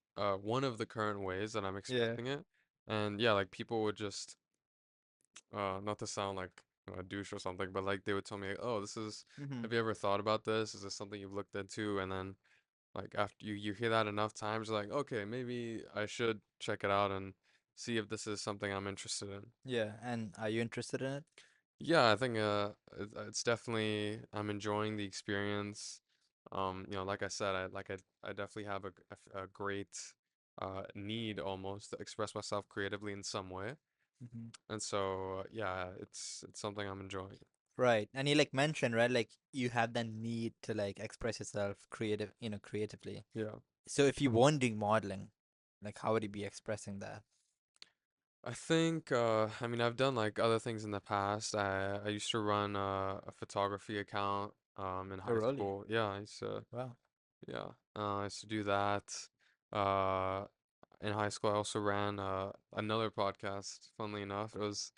one of the current ways that I'm Yeah. expressing it. And yeah, like people would just, not to sound like a douche or something, but like they would tell me, like, oh, Hmm. have you ever thought about this? Is this something you've looked into? And then like after you hear that enough times, you're like, okay, maybe I should check it out and see if this is something I'm interested in. Yeah. And are you interested in it? Yeah, I think it's definitely I'm enjoying the experience. Like I said, I definitely have a great need almost to express myself creatively in some way. Hmm. And so yeah, it's something I'm enjoying. Right. And you like mentioned, right? Like you have that need to like express yourself creatively. Yeah. So if you weren't doing modeling, like how would you be expressing that? I think I mean I've done like other things in the past. I used to run a photography account in Oh, high really? school. Yeah, I used to Wow. yeah, I used to do that. Uh in high school, I also ran another podcast. Funnily enough, it was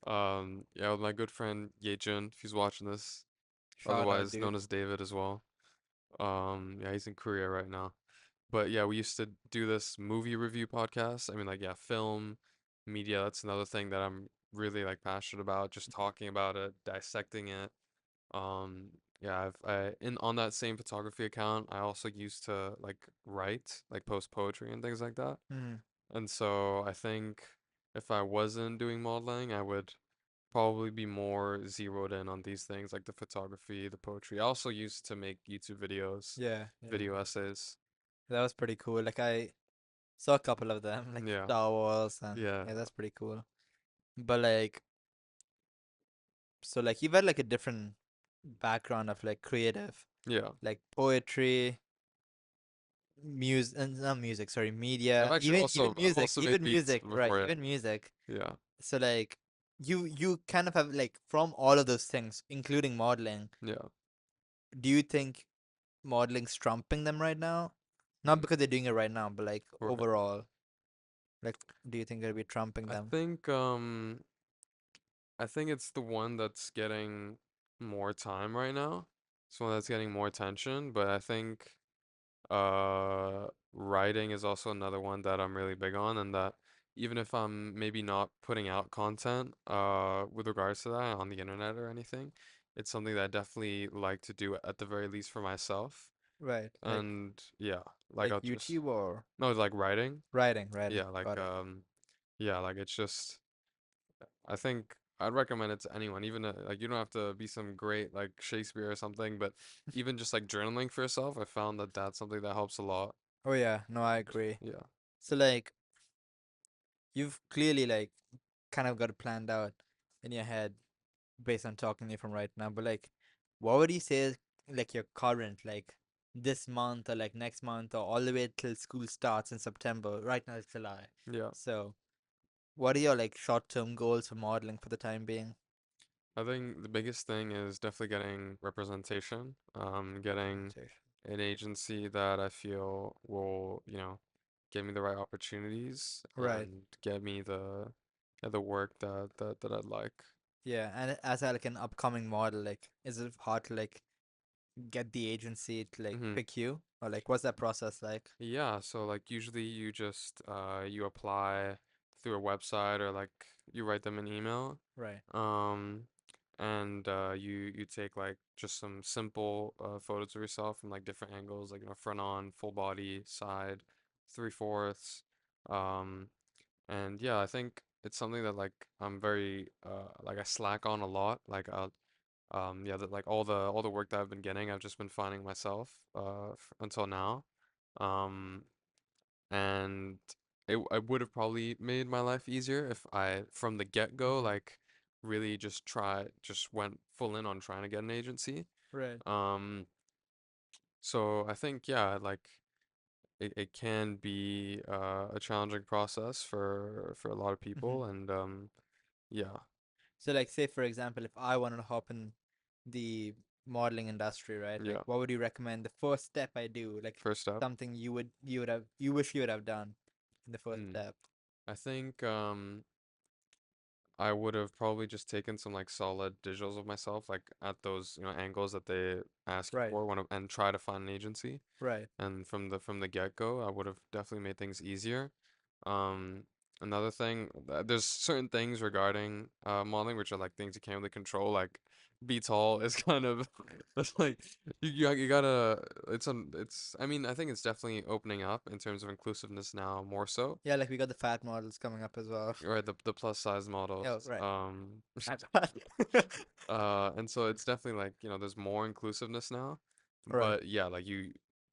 yeah with my good friend Yejun, if he's watching this, Shout out, otherwise known dude. as David as well. Yeah, he's in Korea right now. But yeah, we used to do this movie review podcast. I mean, like yeah, film, media. That's another thing that I'm really like passionate about. Just talking about it, dissecting it. Yeah, I in on that same photography account, I also used to like write, like post poetry and things like that. Mm-hmm. And so I think if I wasn't doing modeling, I would probably be more zeroed in on these things like the photography, the poetry. I also used to make YouTube videos, Yeah, yeah. video essays. That was pretty cool. Like I saw a couple of them, like Yeah. Star Wars, and Yeah. yeah, that's pretty cool. But like, so like you've had like a different background of like creative, Yeah. like poetry, music, and not music, sorry, I've media, actually I've also made even beats music, right? before, yeah. Even music. Yeah. So like, you kind of have like from all of those things, including modeling. Yeah. Do you think modeling's trumping them right now? Not Hmm. because they're doing it right now, but like Right. overall, like, do you think they'll be trumping I them? think I think it's the one that's getting more time right now. It's one that's getting more attention, but I think writing is also another one that I'm really big on, and that even if I'm maybe not putting out content with regards to that on the internet or anything, it's something that I definitely like to do at the very least for myself. Right, And yeah, like like I'll just YouTube or no, like writing. writing. Yeah, like Got it. yeah, like it's just I think I'd recommend it to anyone, even like you don't have to be some great like Shakespeare or something, but even just like journaling for yourself, I found that that's something that helps a lot. Oh yeah, no, I agree. Yeah. So like, you've clearly like kind of got it planned out in your head based on talking to you from right now. But like, what would you say is like your current like this month or like next month or all the way till school starts in September? Right now it's July. Yeah. So what are your like short-term goals for modeling for the time being? I think the biggest thing is definitely getting representation, getting Representation. an agency that I feel will, give me the right opportunities Right. and get me the work that I'd like. Yeah, and as a, like an upcoming model, like, is it hard to like get the agency to like hmm pick you, or like what's that process like? Yeah, so like usually you just you apply through a website or like you write them an email. Right. Um and you take like just some simple photos of yourself from like different angles, like front on, full body, side, three-fourths. Um and yeah, I think it's something that like I'm very like I slack on a lot. Like yeah, that like all the work that I've been getting, I've just been finding myself f until now. Um and I would have probably made my life easier if I from the get-go Mm-hmm. like really just went full in on trying to get an agency. Right. Um so I think yeah, like it can be a challenging process for a lot of Mm-hmm. people and yeah, So like, say for example, if I wanted to hop in the modeling industry, right? Like, yeah. what would you recommend the first step I do? Like, First step. something you wish you would have done in the first Mm. step. I think I would have probably just taken some like solid visuals of myself like at those, angles that they ask you Right. for and try to find an agency. Right. And from the get-go, I would have definitely made things easier. Um, Another thing, there's certain things regarding modeling which are like things you can't really control. Like be tall is kind of it's like you gotta it's I mean I think it's definitely opening up in terms of inclusiveness now more so. Yeah, like we got the fat models coming up as well. Right, the plus size models. Oh, right. Fat. And so it's definitely like, there's more inclusiveness now. Right. But yeah, like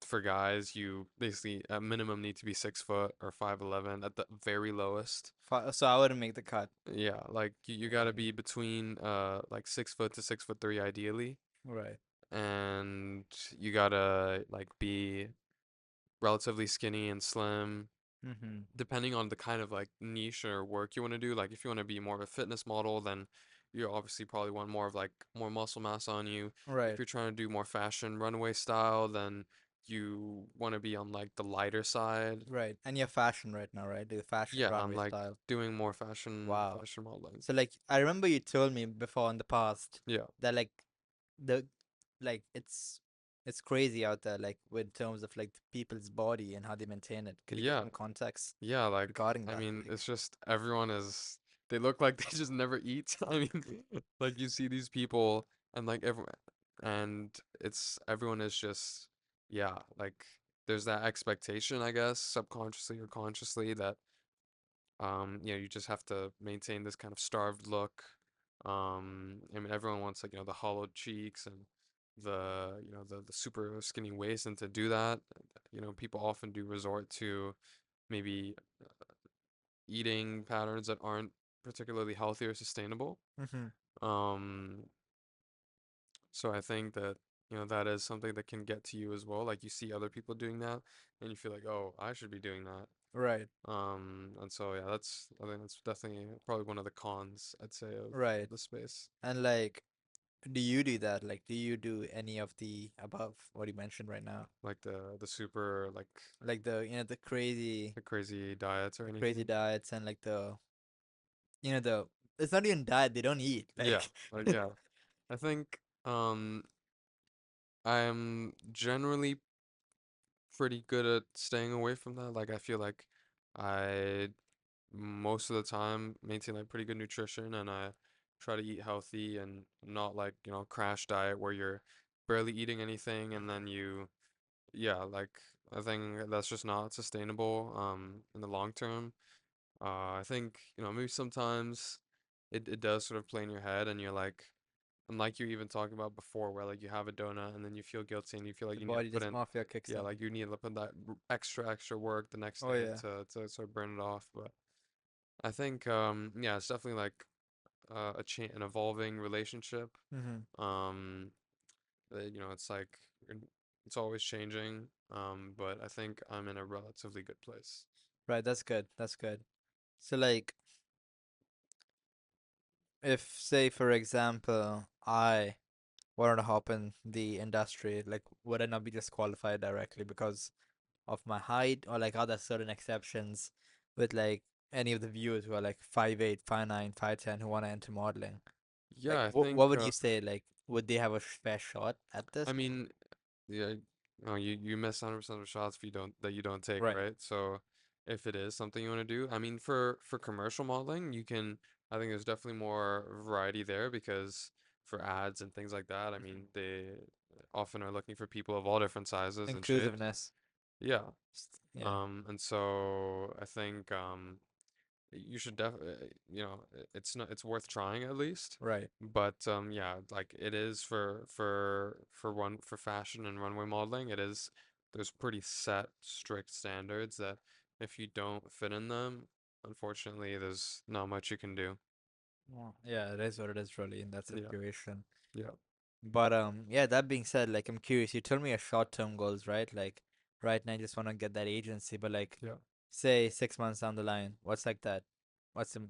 for guys, you basically at minimum need to be 6 foot or 5'11" at the very lowest. So I wouldn't make the cut. Yeah, like you gotta Right. be between like 6 foot to 6'3" ideally. Right. And you gotta like be relatively skinny and slim Mm-hmm. depending on the kind of like niche or work you want to do. Like if you want to be more of a fitness model, then you obviously probably want more of like more muscle mass on you. If Right. you're trying to do more fashion runway style, then you want to be on like the lighter side. Right. And you're fashion right now, right? The fashion Yeah, I'm runway like style. doing more fashion Wow. fashion modeling. So like I remember you told me before in the past Yeah. that like the like it's crazy out there like with terms of like people's body and how they maintain it. Could you give Yeah. some context Yeah, like regarding I that? mean, Like it's just everyone is they look like they just never eat. I mean, like you see these people and like everyone and it's everyone is just yeah, like there's that expectation, I guess, subconsciously or consciously that you just have to maintain this kind of starved look. I mean everyone wants like, the hollowed cheeks and the super skinny waist and to do that, people often do resort to maybe eating patterns that aren't particularly healthy or sustainable. mm-hmm. Um, so I think that, that is something that can get to you as well. Like you see other people doing that and you feel like, oh, I should be doing that. Right. And so yeah, I think that's definitely probably one of the cons, I'd say, of Right. the space. And like do you do that? Like do you do any of the above what you mentioned right now? Like the super like Like the crazy the crazy diets or the crazy anything. diets and like the it's not even diet, they don't eat. Yeah, Like like yeah. I think I'm generally pretty good at staying away from that. Like I feel like I most of the time maintain like pretty good nutrition and I try to eat healthy and not like, crash diet where you're barely eating anything and then yeah, like I think that's just not sustainable in the long term. I think, maybe sometimes it does sort of play in your head and you're like you're even talking about before where like you have a donut and then you feel guilty and you feel like the you need to body put just in mafia kicks yeah, in. like you need to put that extra work the next Oh day yeah. to sort of burn it off. But I think yeah, it's definitely like an evolving relationship. Mm-hmm. Um it's like it's always changing. But I think I'm in a relatively good place. Right, that's good. That's good. So like if say for example I wanted to hop in the industry, like would I not be disqualified directly because of my height, or like are there certain exceptions with like any of the viewers who are like 5'8", 5'9", 5'10", who want to enter modeling? Yeah, Like I what think would you say? Like would they have a fair shot at I this? mean, yeah, no, you miss 100% of shots if you don't take, Right. right? So if it is something you want to do, I mean, for commercial modeling, you can. I think there's definitely more variety there because for ads and things like that, I Mhm. mean, they often are looking for people of all different sizes and shapes. Inclusiveness. Yeah. Yeah. And so I think you should you know, it's worth trying at least. Right. But yeah, like it is for fashion and runway modeling, it is there's pretty set strict standards that if you don't fit in them, unfortunately, there's not much you can do. Well, yeah, it is what it is really in that Yeah. situation. Yeah. But yeah, that being said, like I'm curious, you told me your short-term goals, right? Like right now you just want to get that agency, but like Yeah. say 6 months down the line, what's like that? What's the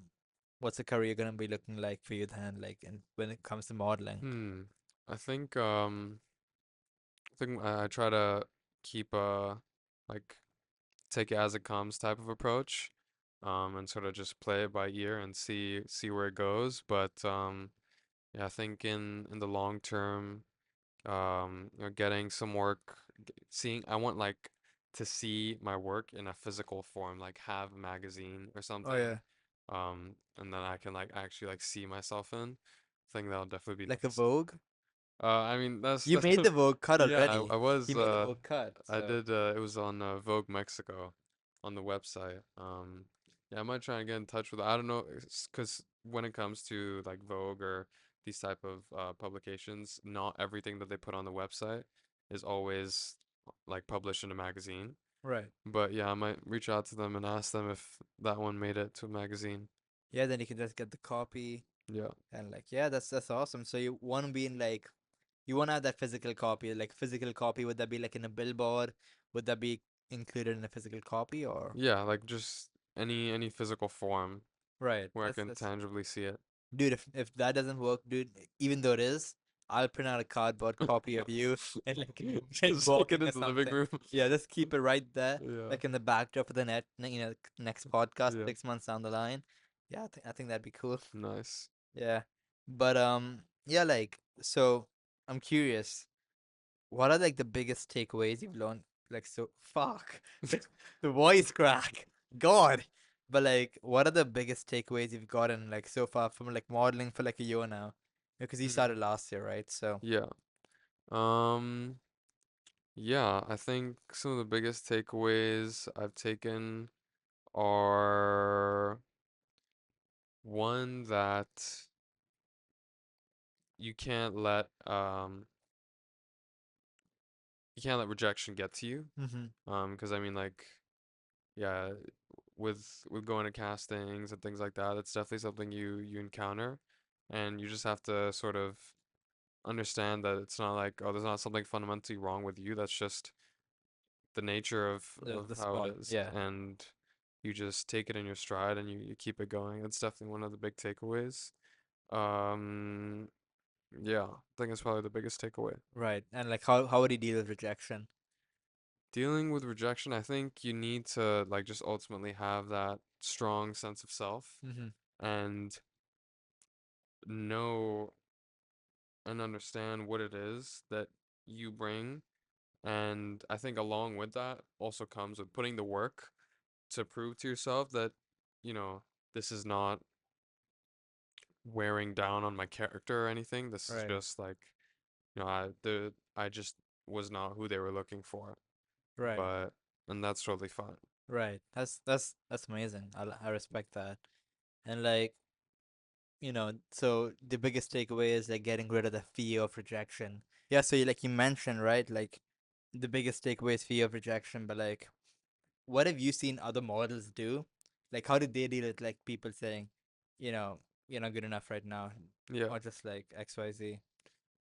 what's the career gonna be looking like for you then, like and when it comes to modeling? Hmm. I think I try to keep like take it as it comes type of approach, and sort of just play it by ear and see where it goes. But yeah, I think in the long term, you know, getting some work, seeing I want like to see my work in a physical form, like have a magazine or Oh something, yeah, and then I can like actually like see myself in. I think that'll definitely be like a nice. Vogue. I mean You made the Vogue cut yeah, already. I was You made the Vogue cut, I so did it was on Vogue Mexico on the website. Yeah, I might try and get in touch with I don't know because when it comes to like Vogue or these type of publications, not everything that they put on the website is always like published in a magazine. right. But yeah, I might reach out to them and ask them if that one made it to a magazine. Yeah, then you can just get the copy Yeah. and like yeah, that's awesome. So you want to be in like you want to have that physical copy, like physical copy. Would that be like in a billboard? Would that be included in a physical copy or? Yeah, like just any physical form Right. where I That's can tangibly see it. dude. If that doesn't work, dude, even though it is, I'll print out a cardboard copy of you and like just Just take walking it or into the big something. room. Yeah, just keep it right there, Yeah. like in the backdrop of the next podcast Yeah. 6 months down the line. Yeah, I think that'd be cool. Nice. Yeah, but yeah, like so, I'm curious. What are like the biggest takeaways you've learned? Like so, fuck the voice crack, God. But like, what are the biggest takeaways you've gotten like so far from like modeling for like a year now? Because you Hmm. started last year, right? So Yeah. Um, yeah, I think some of the biggest takeaways I've taken are one that you can't let you can't let rejection get to you. mm-hmm. Because I mean like yeah, with going to castings and things like that, it's definitely something you encounter and you just have to sort of understand that it's not like, oh, there's not something fundamentally wrong with you. That's just the nature the of the how it spot, is. yeah, And you just take it in your stride and you keep it going. That's definitely one of the big takeaways. Um, yeah, I think it's probably the biggest takeaway. right. And like, how would you deal with rejection? Dealing with rejection, I think you need to like just ultimately have that strong sense of self Mm-hmm. and know and understand what it is that you bring. And I think along with that also comes with putting the work to prove to yourself that, you know, this is not wearing down on my character or anything. This is Right, just like, you know, I just was not who they were looking for. right, But and that's totally fine. right. That's amazing. I respect that. And like, so the biggest takeaway is like getting rid of the fear of rejection. Yeah, so like you mentioned, right? Like the biggest takeaway is fear of rejection, but like what have you seen other models do? Like how did they deal with like people saying, you know, you're not good enough right now, Yeah. or just like XYZ?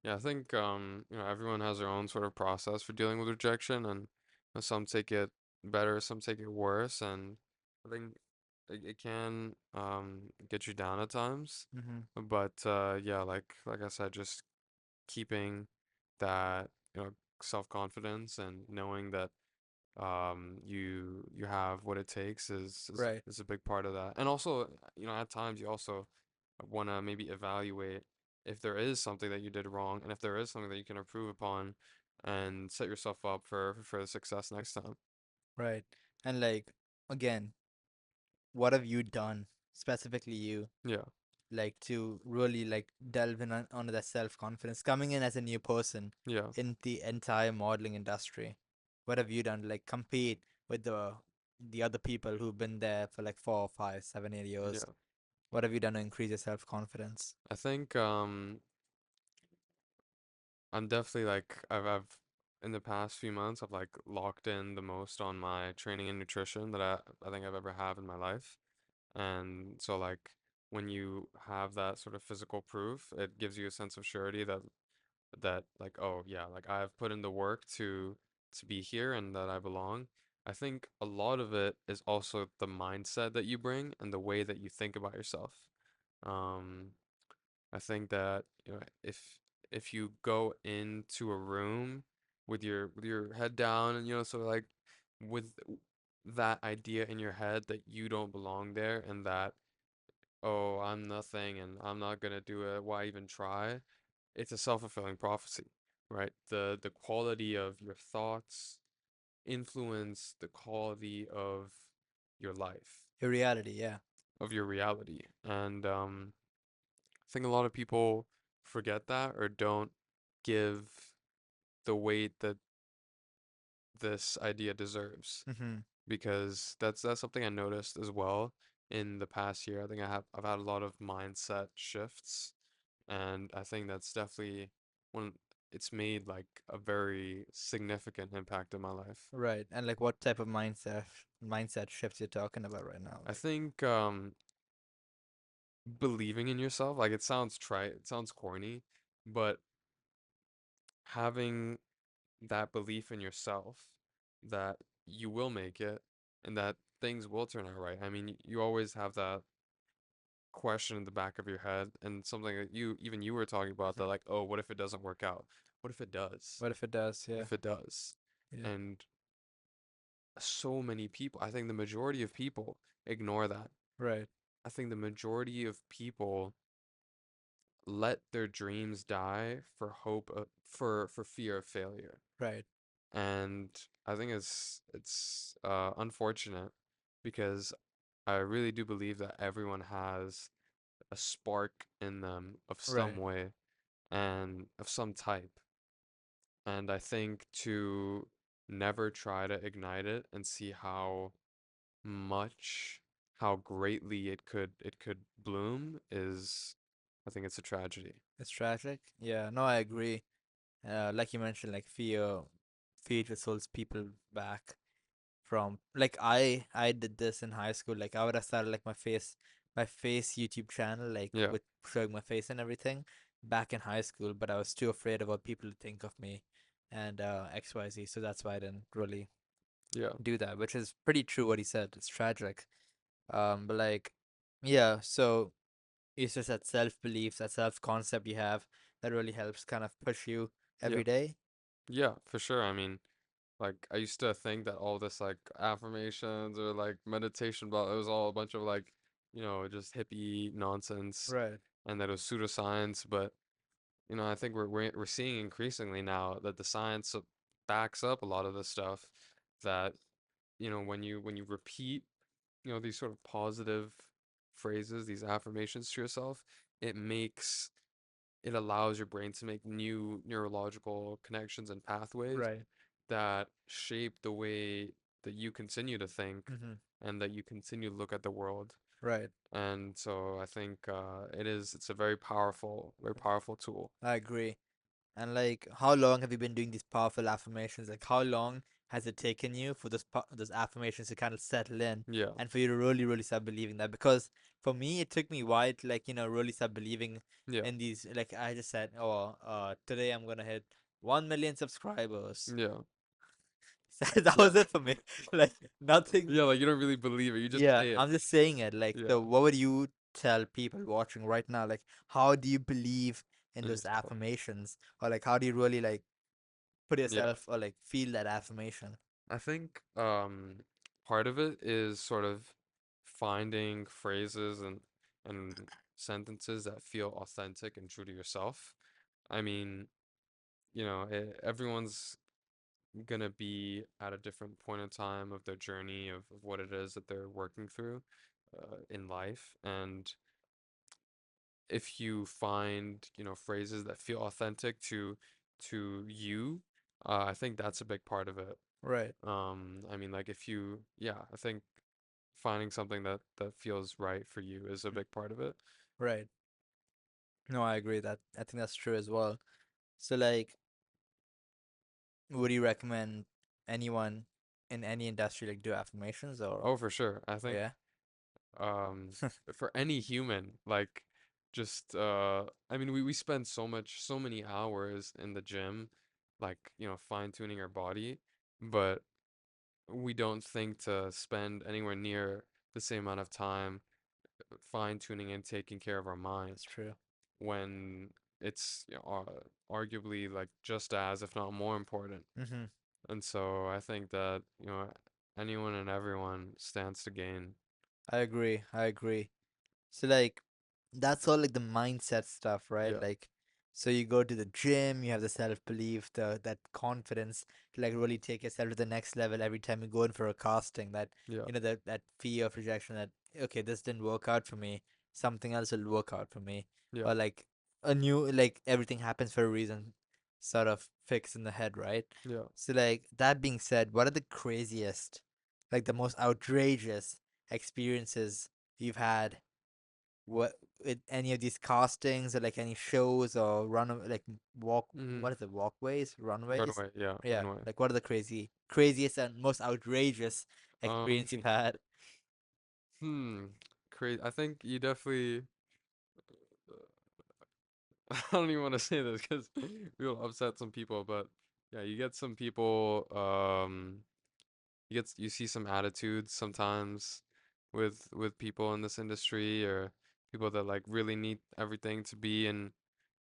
Yeah, I think you know, everyone has their own sort of process for dealing with rejection and some take it better, some take it worse, and I think it can get you down at times, Mm-hmm. but yeah, like I said, just keeping that, you know, self-confidence and knowing that you have what it takes Right. is a big part of that. And also, you know, at times you also want to maybe evaluate if there is something that you did wrong and if there is something that you can improve upon and set yourself up for success next time. Right. And like again, what have you done specifically you Yeah. like to really like delve in onto that self confidence coming in as a new person Yeah. in the entire modeling industry? What have you done to like compete with the other people who've been there for like 4, 5, 7, 8 years? Yeah. What have you done to increase your self confidence? I think I'm definitely like I've in the past few months I've like locked in the most on my training and nutrition that I think I've ever have in my life. And so like when you have that sort of physical proof, it gives you a sense of surety that like, oh yeah, like I've put in the work to be here and that I belong. I think a lot of it is also the mindset that you bring and the way that you think about yourself. Um, I think that, you know, if you go into a room with your head down and, you know, sort of like with that idea in your head that you don't belong there and that, oh, I'm nothing and I'm not gonna do it, why even try? It's a self-fulfilling prophecy, right? The quality of your thoughts influence the quality of your life, Your reality, yeah. of your reality. And I think a lot of people forget that or don't give the weight that this idea deserves Mm-hmm. because that's something I noticed as well in the past year. I think I've had a lot of mindset shifts, and I think that's definitely one it's made like a very significant impact in my life. Right. And like what type of mindset shifts you're talking about right now? I Like think believing in yourself, like it sounds trite, it sounds corny, but having that belief in yourself that you will make it and that things will turn out right. I mean, you always have that question in the back of your head and something that even you were talking about that Mhm. like, oh, what if it doesn't work out? What if it does? What if it does? What Yeah. if it does? Yeah. And so many people, I think the majority of people ignore that. Right. I think the majority of people let their dreams die for for fear of failure. Right. And I think it's unfortunate because I really do believe that everyone has a spark in them of some Right. way and of some type. And I think to never try to ignite it and see much, how greatly it could bloom is, I think it's a tragedy. It's tragic. Yeah. No, I agree. Like you mentioned, like fear just holds people back from like I did this in high school. Like I would have started like my face YouTube channel, like Yeah, with showing my face and everything back in high school, but I was too afraid of what people would think of me and XYZ. So that's why I didn't really yeah, do that, which is pretty true what he said. It's tragic. But like, yeah, so it's just that self belief, that self concept you have that really helps kind of push you yeah, every day. yeah, for sure. I mean, like I used to think that all this like affirmations or like meditation about it was all a bunch of like, you know, just hippie nonsense Right. and that it was pseudoscience, but you know, I think we're seeing increasingly now that the science backs up a lot of this stuff that, you know, when you repeat, you know, these sort of positive phrases, these affirmations to yourself, it makes it allows your brain to make new neurological connections and pathways Right. that shape the way that you continue to think Mm-hmm. and that you continue to look at the world. Right. And so I think it's a very powerful tool. I agree. And like, how long have you been doing these powerful affirmations? Like, how long has it taken you for those affirmations to kind of settle in Yeah, and for you to really, really start believing that? Because for me, it took me a while to like, really start believing yeah, in these. Like, I just said, oh, today I'm gonna hit 1 million subscribers. yeah, That Yeah. was it for me. Like nothing. Yeah, like you don't really believe it. You just Yeah, say it. I'm just saying it. Like, Yeah. the what would you tell people watching right now? Like, how do you believe in And those yourself. affirmations, or like, how do you really like put Yeah. yourself or like feel that affirmation? I think part of it is sort of finding phrases and sentences that feel authentic and true to yourself. I mean, everyone's gonna be at a different point in time of their journey of what it is that they're working through in life. And if you find, phrases that feel authentic to you, I think that's a big part of it. Right, I mean, like if you, yeah, I think finding something that feels right for you is a big part of it. right. No, I agree that I think that's true as well. So like, would you recommend anyone in any industry like do affirmations or Oh, for sure. I think yeah? um for any human, like just I mean we spend so many hours in the gym, like, fine tuning our body, but we don't think to spend anywhere near the same amount of time fine tuning and taking care of our mind That's true. when it's arguably like just as, if not more important. Mm-hmm. And so I think that, anyone and everyone stands to gain. I agree. I agree. So like that's all like the mindset stuff, right? Yeah, Like so you go to the gym, you have the self-belief, the that confidence to like really take yourself to the next level every time you go in for a casting, that yeah, that fear of rejection, that okay, this didn't work out for me, something else will work out for me. yeah. Or like a new, like everything happens for a reason sort of fix in the head, right? Yeah. So like that being said, what are the craziest, like the most outrageous experiences you've had what with any of these castings, or like any shows or like walk, Mm-hmm. what is it, walkways, runways? Runway, yeah, Yeah, runway. like what are the craziest and most outrageous Um, experience you've had? hmm, Crazy. I think you definitely. I don't even want to say this because we'll upset some people, but yeah, you get some people. You see some attitudes sometimes with people in this industry, or people that like really need everything to be in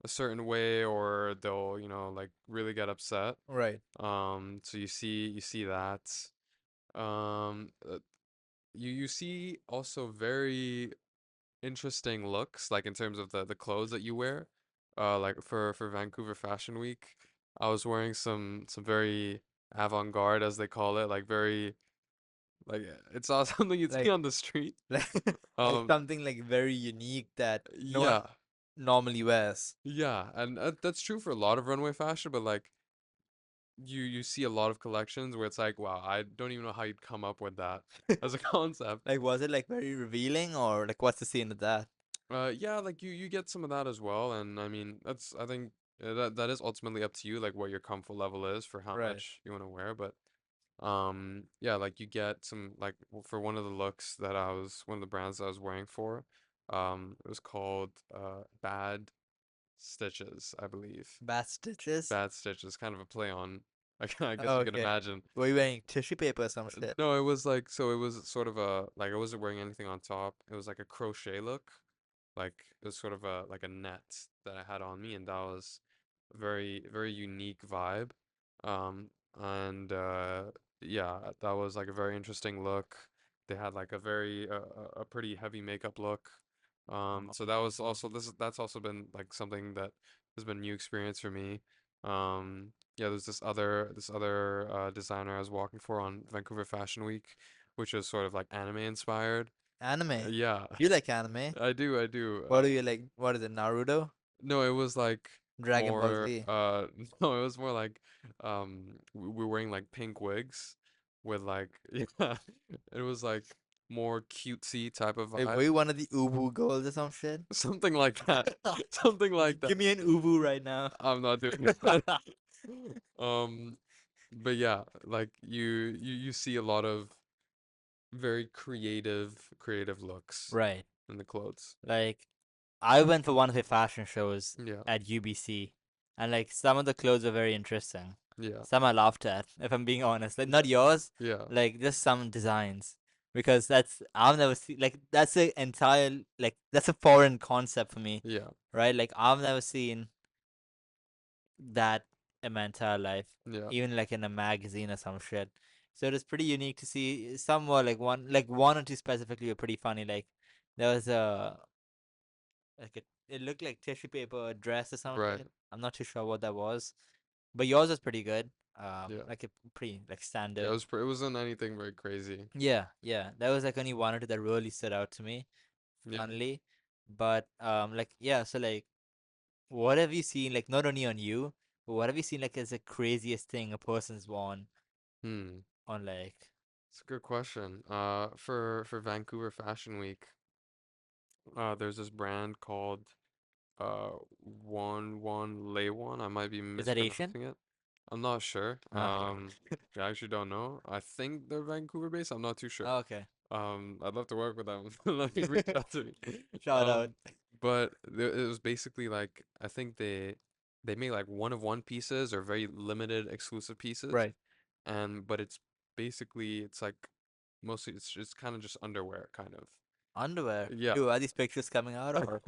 a certain way, or they'll, like really get upset. Right, So you see that. Um, uh, you see also very interesting looks, like in terms of the clothes that you wear. Like for Vancouver Fashion Week, I was wearing some very avant-garde, as they call it, like very like it's not something you'd see like on the street. like like Um, something like very unique that no one yeah, normally wears. yeah, and that's true for a lot of runway fashion, but like you see a lot of collections where it's like, wow, I don't even know how you'd come up with that as a concept. Like was it like very revealing, or like what's the scene of that? Yeah, like you get some of that as well, and I mean I think that is ultimately up to you, like what your comfort level is for how Right, much you want to wear. But yeah, like you get some like for one of the looks that one of the brands I was wearing for, it was called Bad Stitches, I believe. bad stitches. Bad Stitches, kind of a play on. I guess Oh, you can okay. imagine. Were you wearing tissue paper or some shit? No, it was like so it was sort of a like I wasn't wearing anything on top. It was like a crochet look. Like it was sort of a like a net that I had on me, and that was a very unique vibe. Um and yeah, that was like a very interesting look. They had like a pretty heavy makeup look. So that was also that's also been like something that has been a new experience for me. Yeah, there's this other designer I was walking for on Vancouver Fashion Week, which was sort of like anime inspired. Anime. Yeah, You like anime? I do. What do you like? What is it? Naruto? No, it was like Dragon Ball more Z? no, it was more like we're wearing like pink wigs with like yeah, it was like more cutesy type of Like, vibe. were you one of the Ubu girls or some shit? Something like that. Something like that. Give me an Ubu right now. I'm not doing that. Um, but yeah, like you see a lot of very creative looks Right. in the clothes. Like, I went for one of the fashion shows Yeah. at UBC, and like some of the clothes are very interesting. Yeah. Some I laughed at, if I'm being honest. Like not yours, Yeah. like just some designs. Because that's I've never seen like that's a entire like that's a foreign concept for me, Yeah. right? Like I've never seen that in my entire life, Yeah. even like in a magazine or some shit. So it is pretty unique to see. Some were like one or two specifically were pretty funny. Like there was a like it looked like tissue paper dress or some Right. shit. I'm not too sure what that was, but yours was pretty good. Yeah. Like a pretty like Yeah, standard. it wasn't anything very crazy. Yeah, yeah. There was like only one or two that really stood out to me, Yeah. funnily. But like yeah, so like what have you seen like not only on you, but what have you seen like as the craziest thing a person's worn Hmm. on like It's a good question. For Vancouver Fashion Week, there's this brand called uh One Lay One. I might be is that Asian? mispronouncing it. I'm not sure. Oh, okay. Yeah, I actually don't know. I think they're Vancouver based. I'm not too sure. Oh, okay. I'd love to work with them. Let me reach out to me. Shout out. But it was basically like I think they made like one of one pieces or very limited exclusive pieces, Right. and but it's basically it's like mostly it's kind of just underwear kind of. Underwear. Yeah. Dude, are these pictures coming out or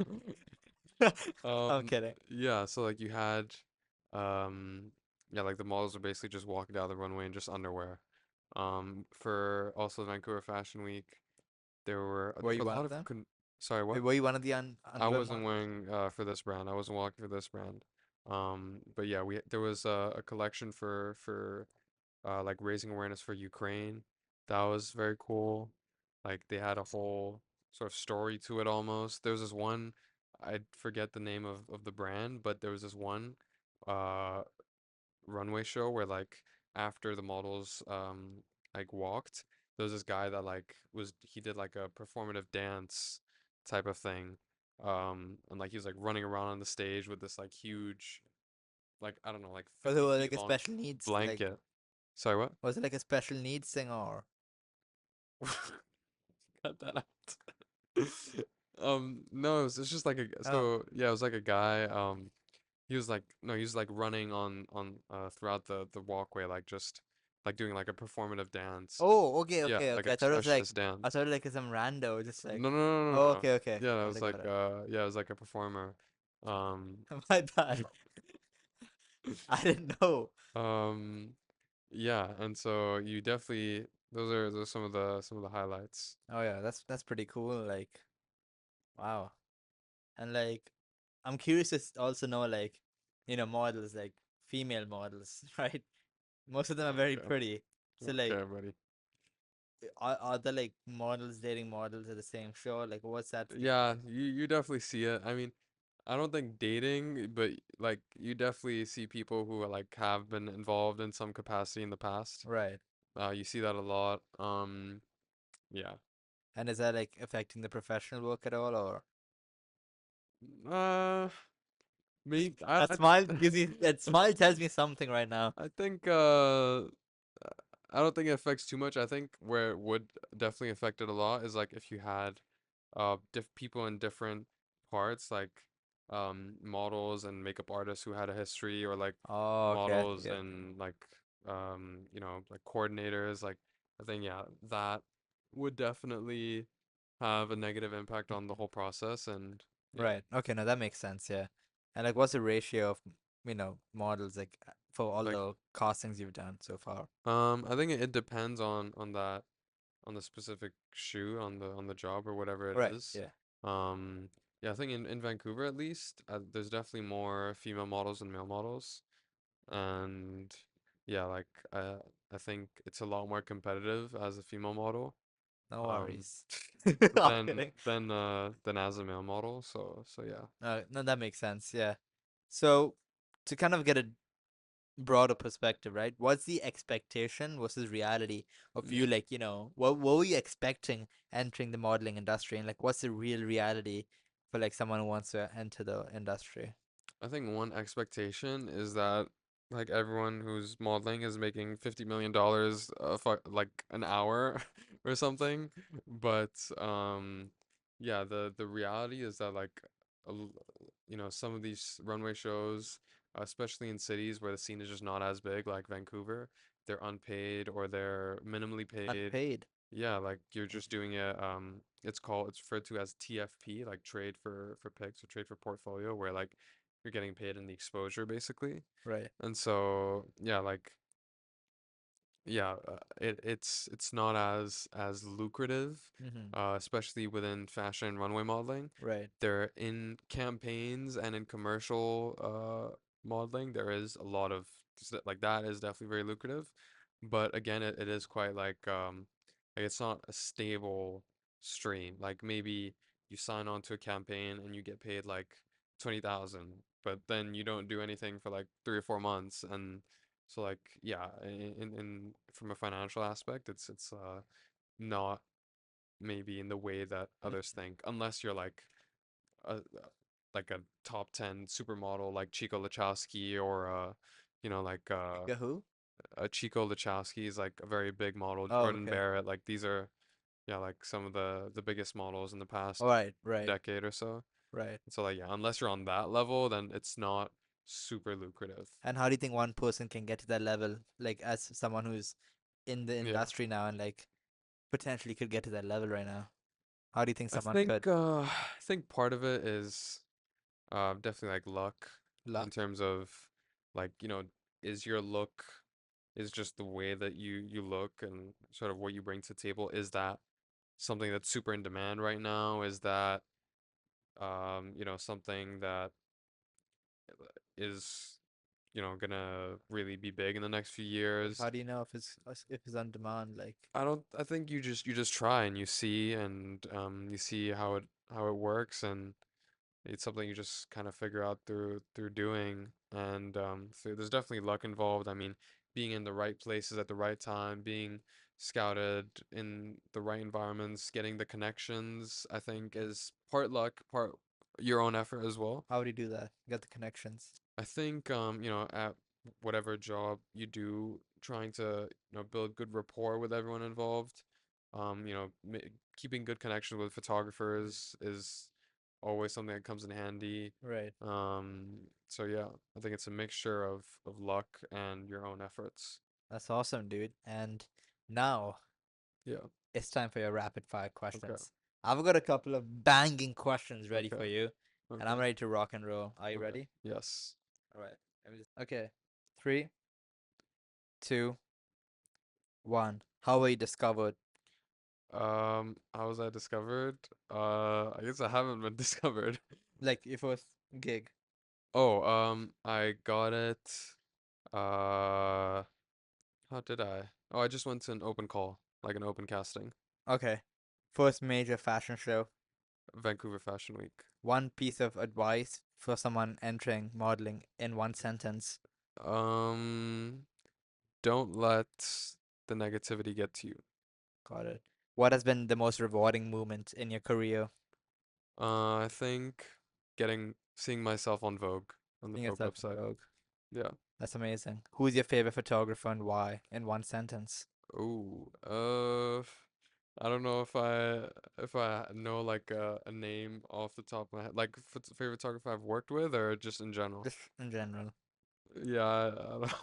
I'm Um, kidding. yeah, so like you had, um, yeah, like the models are basically just walking down the runway in just underwear. For also Vancouver Fashion Week, Were there you were a one lot of of them? sorry, what? Were you one of the I underwear wasn't models? wearing for this brand. I wasn't walking for this brand. But yeah, we there was a collection for like raising awareness for Ukraine. That was very cool. Like they had a whole sort of story to it almost. There was this one, I forget the name of the brand, but there was this one uh runway show where like after the models like walked, there was this guy that like was he did like a performative dance type of thing. And like he was like running around on the stage with this like huge like I don't know, like Was it 50 feet like a long special needs like blanket. Sorry, what? was it like a special needs thing or Cut that out. No, it's just like a oh. so yeah, it was like a guy. He was like no, he was like running on throughout the walkway, like just like doing like a performative dance. Oh, okay, Yeah, okay, like okay. an expressionist I dance. thought it like some rando, just like No, no, no, no, oh no. okay, okay. Yeah, that Got was it, got like it. yeah, it was like a performer. Um, My bad. I didn't know. um, yeah, and so you definitely those are some of the highlights. Oh yeah, that's pretty cool. Like wow. And like I'm curious to also know like models like female models, right? Most of them are very Okay, pretty. So like okay, buddy. are there like models dating models at the same show? Like what's that feel Yeah, like? you definitely see it. I mean, I don't think dating, but like you definitely see people who are, like have been involved in some capacity in the past. Right. You see that a lot. Yeah. And is that like affecting the professional work at all or Uh, me, that smile gives you that smile tells me something right now. I think I don't think it affects too much. I think where it would definitely affect it a lot is like if you had diff people in different parts, like models and makeup artists who had a history, or like Oh, okay, I models get it. and like like coordinators. Like I think yeah, that would definitely have a negative impact on the whole process. And yeah, Right. Okay, no, that makes sense, yeah. And like what's the ratio of models like for all like the castings you've done so far? I think it depends on that on the specific shoe on the job or whatever it Right, is. yeah. Um, yeah, I think in Vancouver at least, there's definitely more female models than male models, and yeah, like I think it's a lot more competitive as a female model, No um, worries. I'm than kidding. as a male model. So yeah, No, that makes sense, yeah. So to kind of get a broader perspective, right? What's the expectation versus reality of yeah. you like, what were you expecting entering the modeling industry and like what's the real reality for like someone who wants to enter the industry? I think one expectation is that like everyone who's modeling is making $50 million like an hour or something. But yeah, the reality is that like some of these runway shows especially in cities where the scene is just not as big, like Vancouver. They're unpaid or they're minimally paid. Unpaid. Yeah, like you're just doing it. It's referred to as TFP, like trade for picks or trade for portfolio, where like you're getting paid in the exposure basically. Right. And so yeah, like yeah, it's not as lucrative, Mm-hmm. especially within fashion and runway modeling. Right. They're in campaigns and in commercial modeling. There is a lot of like that is definitely very lucrative, but again, it is quite like it's not a stable stream. Like maybe you sign on to a campaign and you get paid like 20,000, but then you don't do anything for like 3 or 4 months and so like yeah, in from a financial aspect, it's not maybe in the way that others Mm-hmm. think, unless you're like a top 10 supermodel like Chico Lachowski or like Chica who? Chico Lachowski is like a very big model. Oh, Jordan okay. Barrett, like these are yeah like some of the biggest models in the past All right. Right. decade or so. Right. So like yeah, unless you're on that level, then it's not super lucrative. And how do you think one person can get to that level, like as someone who's in the Yeah. industry now and like potentially could get to that level right now? How do you think I someone could? think part of it is definitely like luck in Luck. terms of like, is your look is just the way that you look and sort of what you bring to the table. Is that something that's super in demand right now? Is that something that is, gonna really be big in the next few Like, how years? do you know if it's on demand? Like, I think you just try and you see how it works and it's something you just kind of figure out through doing and so there's definitely luck involved. I mean, being in the right places at the right time, being scouted in the right environments, getting the connections, I think is part luck, part your own effort as well. how would you do that? Get the connections. I think at whatever job you do, trying to build good rapport with everyone involved. Keeping good connections with photographers is always something that comes in handy. Right. So yeah, I think it's a mixture of luck and your own efforts. That's awesome, dude. And now Yeah. it's time for your rapid fire Okay. questions. I've got a couple of banging questions ready Okay. for you, and I'm Okay. ready to rock and roll. Are you Okay. ready? Yes. All right. Okay. Three, two, one. How were you discovered? How was I discovered? I guess I haven't been discovered. Like your first gig. Oh, I got it. Uh, how did I? Oh, I just went to an open call, like an open casting, Okay. First major fashion show. Vancouver Fashion Week. One piece of advice for someone entering modeling in one sentence. Um, don't let the negativity get to you. Got it. What has been the most rewarding moment in your career? I think seeing myself on Vogue, on the Being Vogue yourself in website. Vogue. Yeah. That's amazing. Who's your favorite photographer and why? In one sentence. Ooh, I don't know if I know like a name off the top of my head, like favorite photographer I've worked with, or just in general. Just in general. Yeah,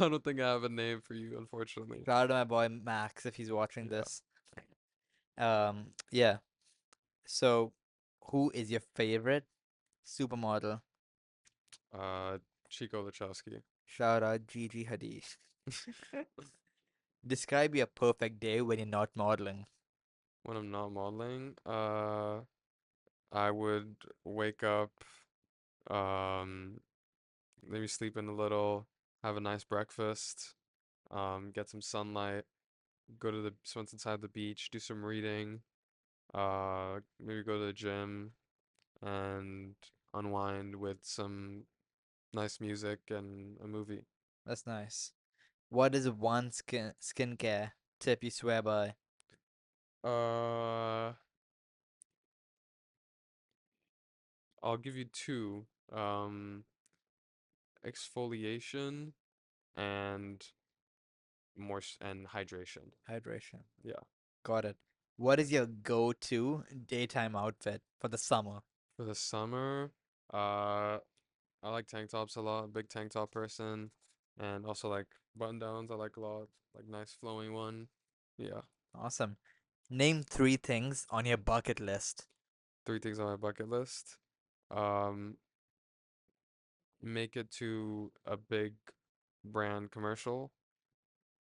I don't think I have a name for you, unfortunately. Shout out to my boy Max if he's watching Yeah. this. Yeah. So, who is your favorite supermodel? Uh, Chico Lachowski. Shout out Gigi Hadid. Describe your perfect day when you're not modeling. When I'm not modeling, I would wake up, um, maybe sleep in a little, have a nice breakfast, get some sunlight, go to the once inside the beach, do some reading, maybe go to the gym and unwind with some nice music and a movie. That's nice. What is one skincare tip you swear by? Uh, I'll give you two. Exfoliation and and hydration. Hydration. Yeah. Got it. What is your go-to daytime outfit for the summer? For the summer, uh, I like tank tops a lot. Big tank top person, and also like button downs. I like a lot. Like nice flowing one. Yeah. Awesome. Name three things on your bucket list. Three things on my bucket list. Um, make it to a big brand commercial.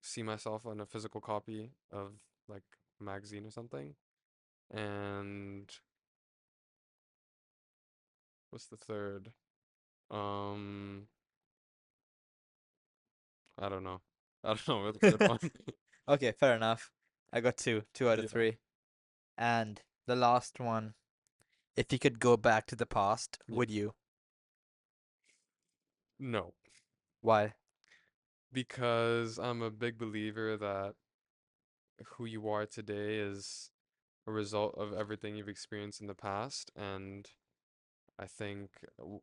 See myself on a physical copy of like a magazine or something. And what's the third? Um, I don't know. I don't know what the third one. Okay, fair enough. I got two out of Yeah. three. And the last one, if you could go back to the past, Yeah. would you? No, Why? because I'm a big believer that who you are today is a result of everything you've experienced in the past, and I think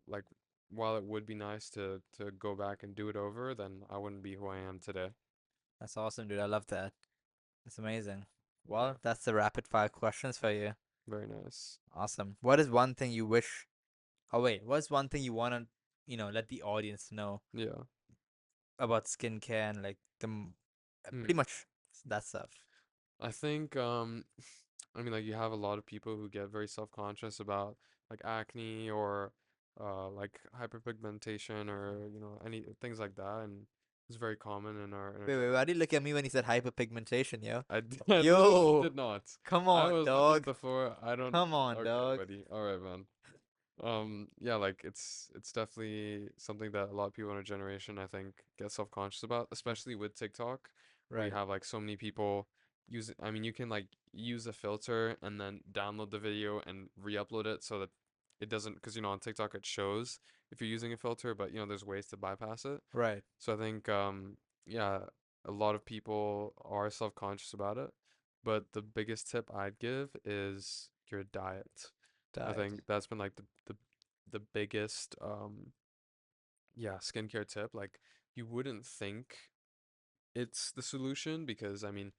like while it would be nice to go back and do it over, then I wouldn't be who I am today. That's awesome, dude. I love that. That's amazing. Yeah, Well, that's the rapid fire questions for you. very nice. Awesome. What is one thing you wish? Oh wait, what's one thing you wanna, let the audience know Yeah. about skincare and like Hmm. pretty much that stuff. I think I mean like you have a lot of people who get very self-conscious about like acne or like hyperpigmentation or any things like that, and it's very common in our Wait, why did you look at me when he said hyperpigmentation, yo? I literally Yo, did not. come I on, was I said dog. before I don't. Come on, Okay, dog. buddy. All right, man. Yeah, like it's definitely something that a lot of people in our generation, I think, get self-conscious about, especially with TikTok, where you Right, have like so many people use I mean, you can like use a filter and then download the video and re-upload it so that it doesn't, because on TikTok it shows if you're using a filter, but there's ways to bypass it. right. So I think yeah, a lot of people are self-conscious about it, but the biggest tip I'd give is your diet. I Died. think that's been like the biggest yeah, skincare tip. Like you wouldn't think it's the solution because I mean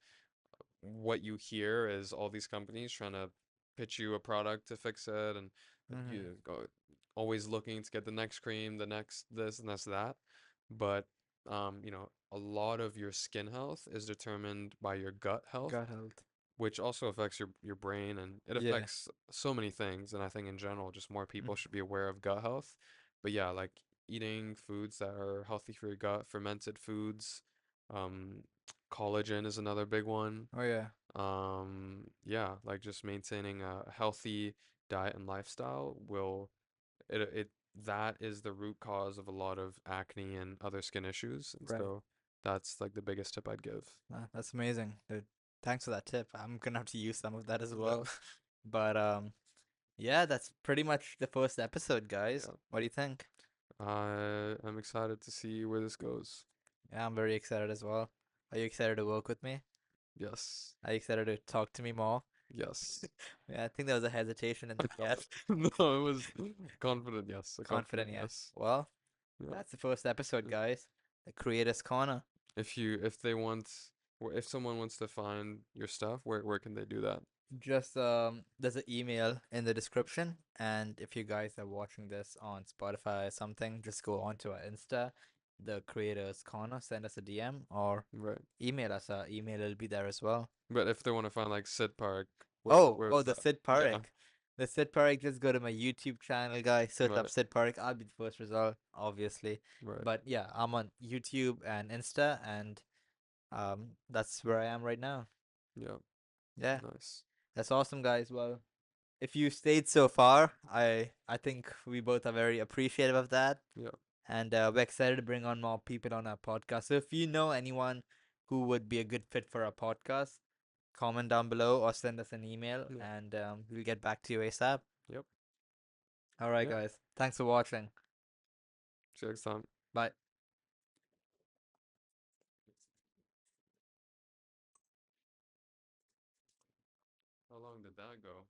what you hear is all these companies trying to pitch you a product to fix it, and Mm-hmm. you go always looking to get the next cream, the next this and that's that. But a lot of your skin health is determined by your gut health, Gut health. which also affects your brain, and it Yeah. affects so many things. And I think in general, just more Mm. people should be aware of gut health. But yeah, like eating foods that are healthy for your gut, fermented foods, um, collagen is another big one. Oh yeah. Yeah, like just maintaining a healthy diet and lifestyle will it that is the root cause of a lot of acne and other skin issues. And Right. so that's like the biggest tip I'd give. That's amazing, dude. Thanks for that tip. I'm gonna have to use some of that as Yeah. well. But yeah, that's pretty much the first episode, guys. Yeah. What do you think? I am excited to see where this goes. Yeah, I'm very excited as well. Are you excited to work with me? Yes. Are you excited to talk to me more? Yes. Yeah, I think there was a hesitation in the yes. No, it was confident yes. A Confident confident yes. yes. Well, Yeah. that's the first episode, Yeah. guys. The Creators Corner. If they want, or if someone wants to find your stuff, where can they do that? Just there's an email in the description, and if you guys are watching this on Spotify or something, just go onto our Insta, the Creators Corner, send us a DM or Right. email us. Our email will be there as well. But if they want to find like Sid Park, Oh, where's the that? Sid Yeah. Parikh. The Sid Parikh, just go to my YouTube channel, guys. Search up Right. Sid Parikh. I'll be the first result, obviously. Right. But yeah, I'm on YouTube and Insta, and that's where I am right now. Yeah. Yeah, Nice. that's awesome, guys. Well, if you stayed so far, I think we both are very appreciative of that, Yeah. and we're excited to bring on more people on our podcast. So if you know anyone who would be a good fit for our podcast, comment down below or send us an email, Yeah. and we'll get back to you ASAP. Yep. All right, Yeah. guys. Thanks for watching. See you next time. Bye. How long did that go?